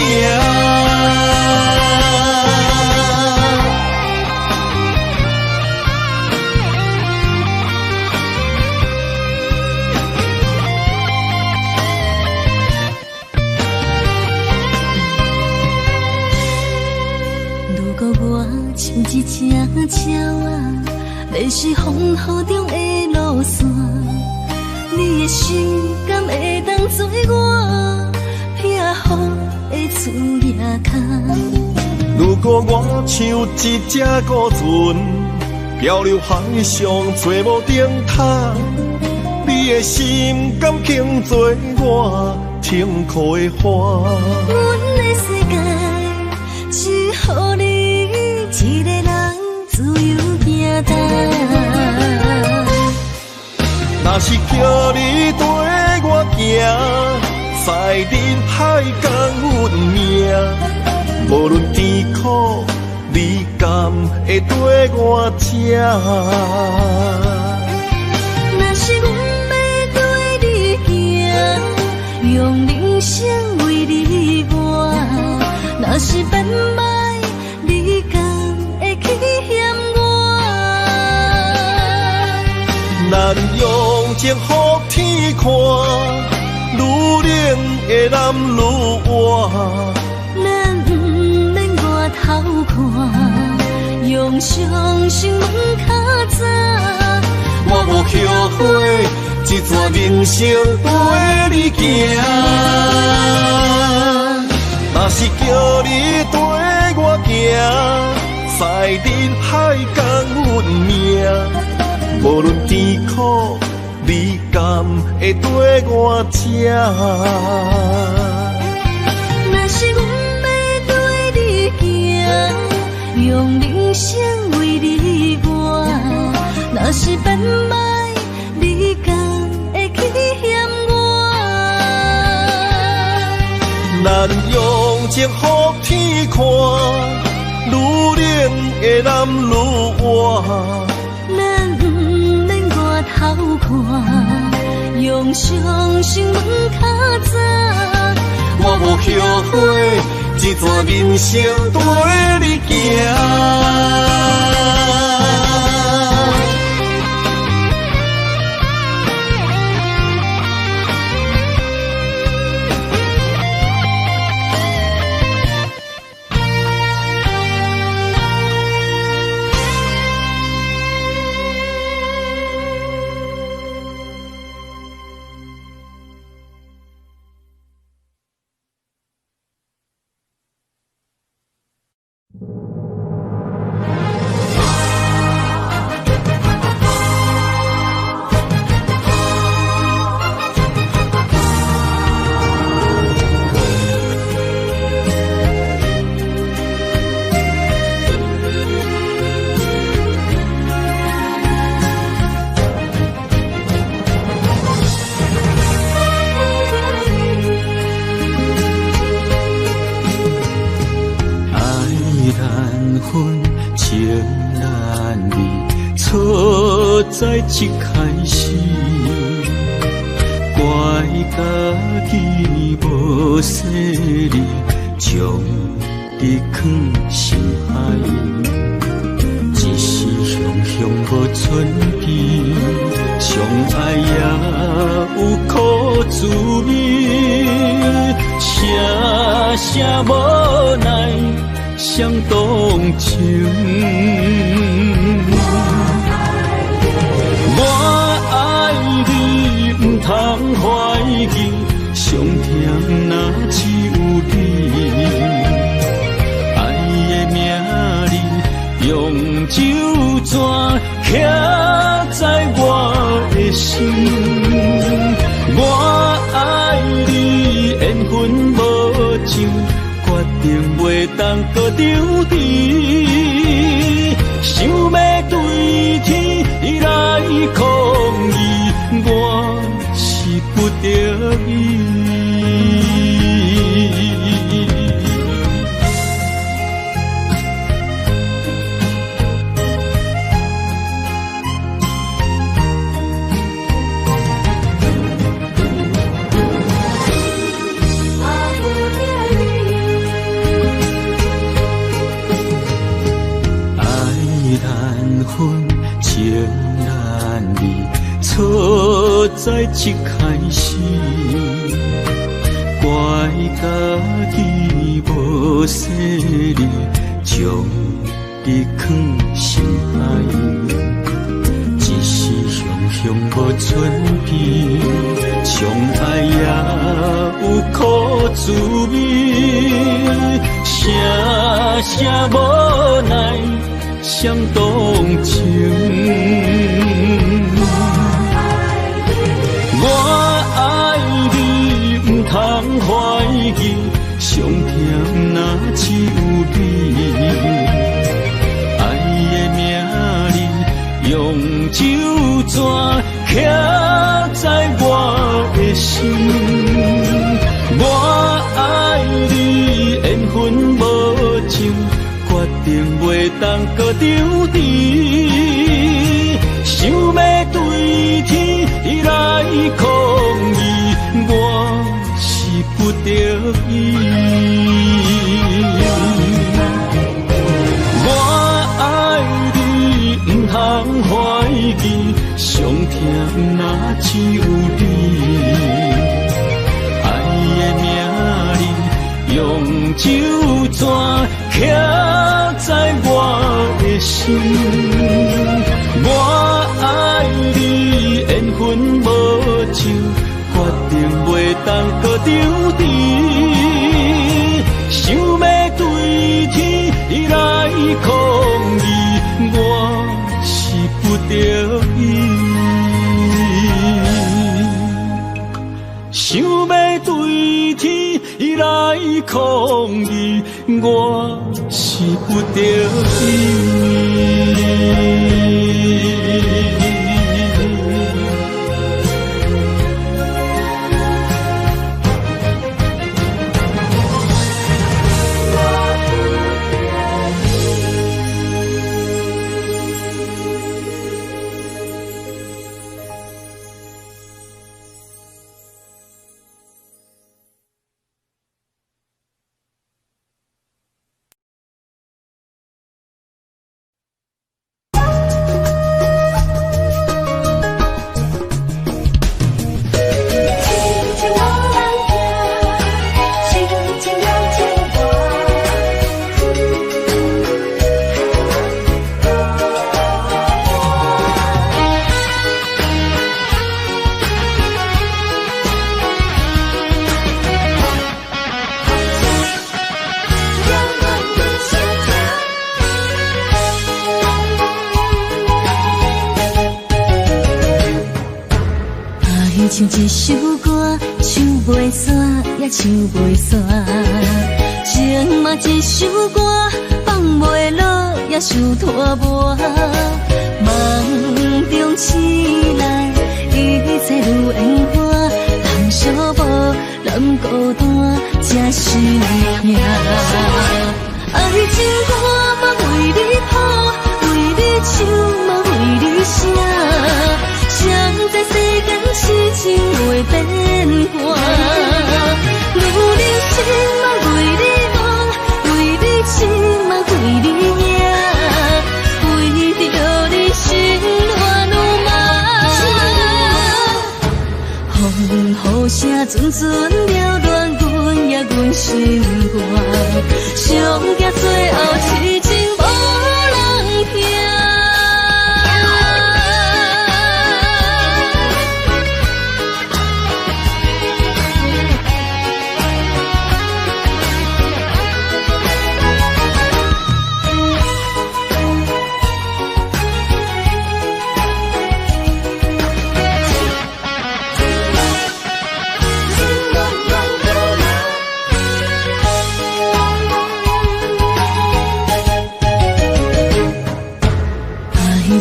像一只鸟仔，迷失风雨中的路线，你的心敢会当做我避雨的厝野脚？如果我像一只孤船，漂流海上找无顶塔，你的心敢肯做我痛苦的花？阮的世界只予你一个人自由行动。若是叫你跟我行，在人海共运命，无论甜苦你甘会跟我吃。若是阮要对你行，用人生为你活，若是变歹，你敢会去嫌我？咱用情予天看，愈冷的男愈活。咱不免外头看，用双手问较早。我无后悔，这段人生跟你行。若是叫你跟我行，在人海共运命，无论甜苦你甘会跟我吃？若是阮要对你行，用人生为你活，若是变歹，你敢会去嫌我？咱用情予天看，愈冷的男愈活。咱不免外头看，用双手问较早。我无后悔，这段人生跟你行。在一开始，怪家己无细腻，将你藏心海，一时雄雄无存边，相爱也有苦滋味，声声无奈伤动情。我爱你，不通怀疑，上甜若只有你。用酒泉刻在我的心。我爱你，缘分无尽，决定袂当搁丢弃。想要对天来抗议，我是不得已。情难离，错在一开始，怪家己无细腻，将你放心海。一时雄无寸边，相爱也有苦滋味，声声无奈。想动情，我爱你，不通怀疑，上甜若只有你。爱的名字，用酒泉刻在我的心。我爱你，缘分无尽。决定袂当搁丢弃，想要对天来抗议，我是不得已。我爱你，不通怀疑，上甜若只有你。爱的名字，用酒泉刻在我的心，我爱你，缘分无尽，决定袂当搁丢弃。想要对天来抗议，我是不得已。想要对天来抗议，我是不得已。唱一首歌，唱袂煞，也唱袂煞。情嘛一首歌，放袂落，也想拖磨。梦中醒来，一切如烟花。人寂寞，人孤单，才是命。爱情歌嘛为你谱，为你唱嘛为你写。谁在世间痴情袂变化？女人心嘛为你梦，为你情嘛为你命，为着你心乱如麻。风雨声阵阵缭乱，阮也阮心肝，上行最后痴情无人听。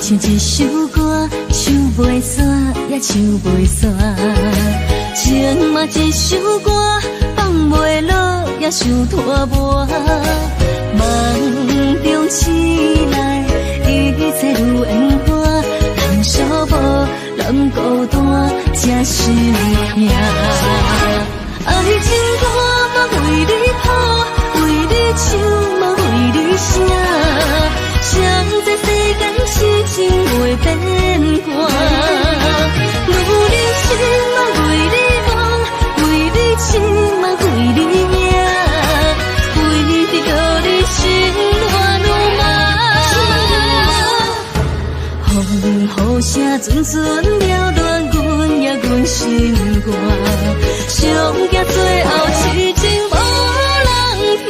唱一首歌，唱袂煞也唱袂煞。情嘛一首歌，放袂落也想拖磨。梦中醒来，一切如烟花，人寂寞，人孤单，才是命。爱情歌嘛为你谱，为你唱嘛为你写。谁知世间痴情袂变卦，女人心嘛为你梦，为你情嘛为你命，为着你心乱如麻。风雨声阵阵了乱，阮也阮心肝，上惊最后痴情无人听。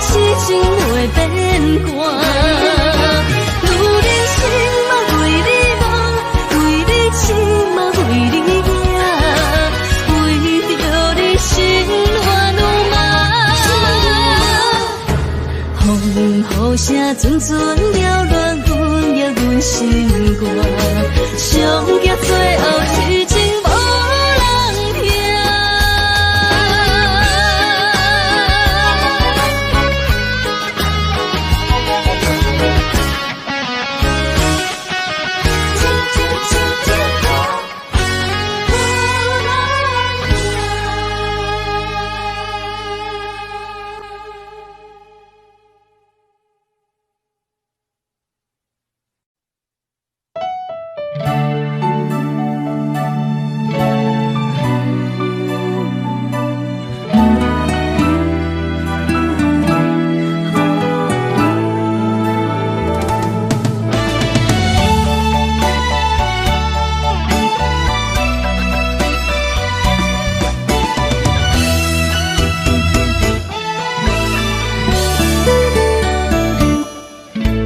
痴情袂变卦，女人心嘛为你梦，为你情嘛为你命，为着你心乱如麻。风雨声阵阵了乱，阮也阮心肝，上惊最后痴情无人听。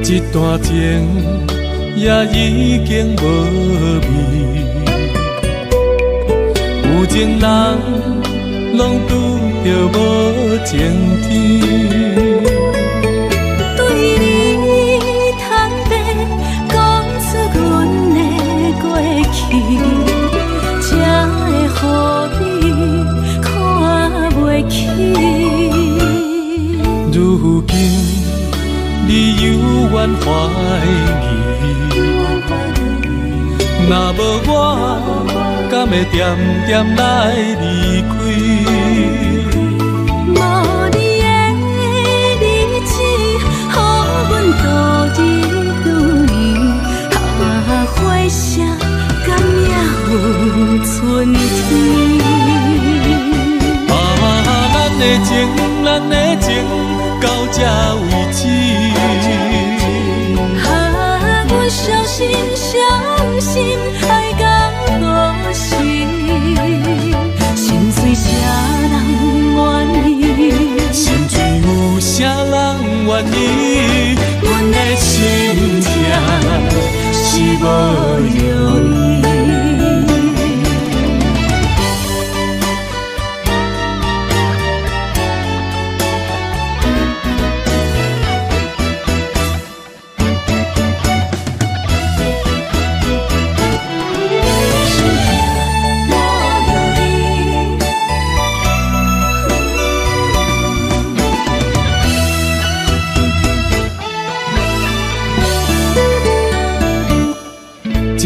一段情也已经无味，有情人拢拄着无情天。对你坦白讲出阮的过去，才会予你看袂起。如今你犹原怀疑，若无我，敢会点点来离开？无你的日子，予阮度日如年，花谢敢也有春天。咱的情，咱的情，到这为止。阮相信，相信爱到何时？心碎啥人愿意？心碎有啥人愿意？阮的心痛是无容易。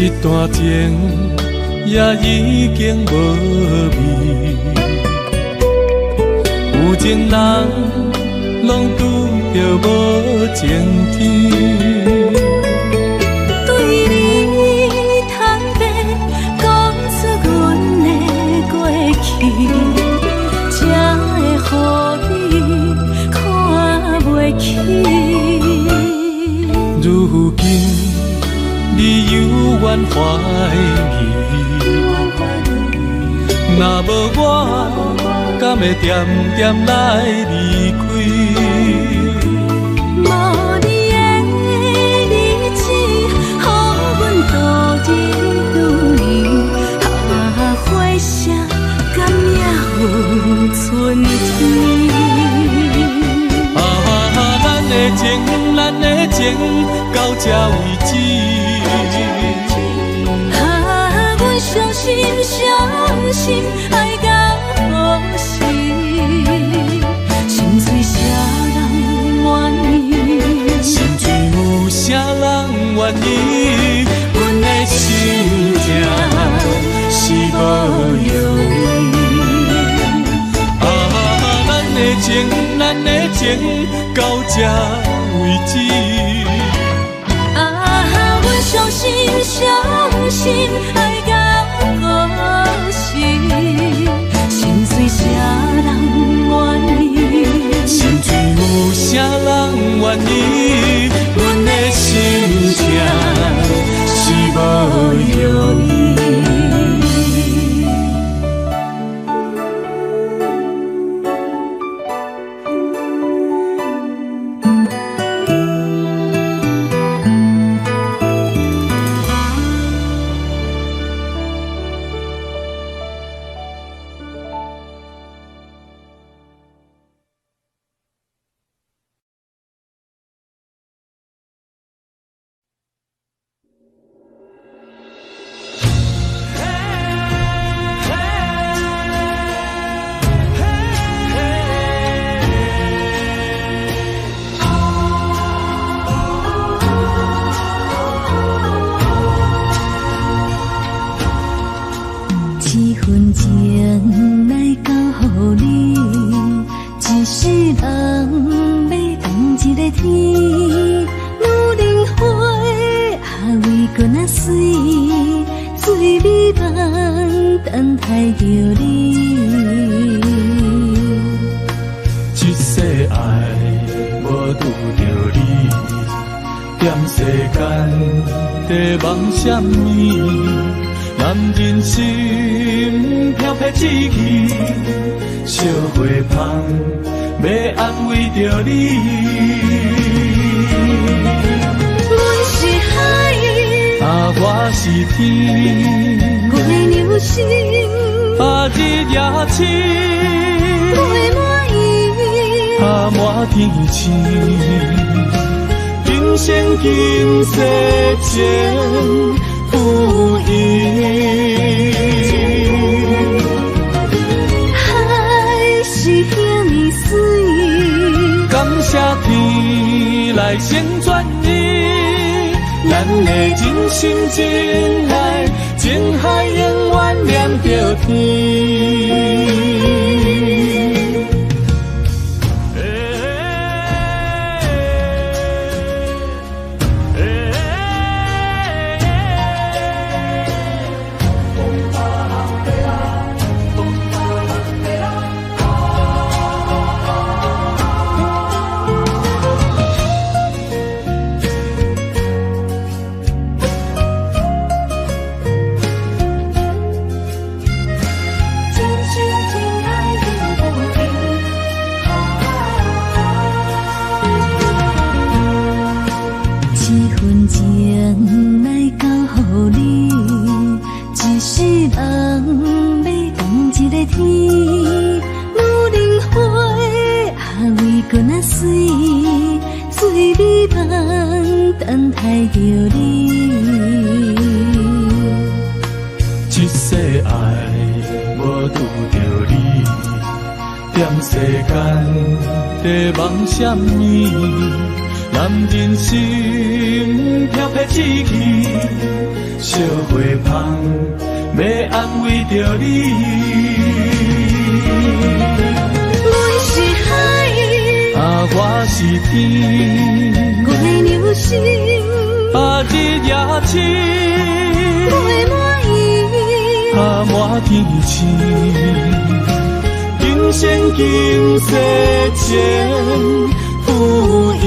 一段情也已经无味，有情人拢拄着无情天。对你坦白讲出阮的过去，才会予你看袂起。如今你犹原怀疑，若无我，敢会点点来离开？无你的日子，予阮度日如年，花谢甘也有春天。咱的情到这为止，阮伤心爱到何时？心碎啥人愿意？心碎有啥人愿意？阮的心情是无容易。咱的情到这为止。阮伤心爱到何时？心碎啥人愿意？心碎有啥人愿意？阮的心情是无容易。什么？男人心飘撇志气，烧花香要安慰着你。阮是海，我是天，我的流星，日也深，陪满意，满天星。今生今世情不移，海是遐尼水，感谢天来成全你，咱的真心真爱，情海永远念着天。什么？男人心飘撇志气，烧花香要安慰着你。阮是海，我是天，我的流星，日也深，陪满意，满天星。今生今世情不移。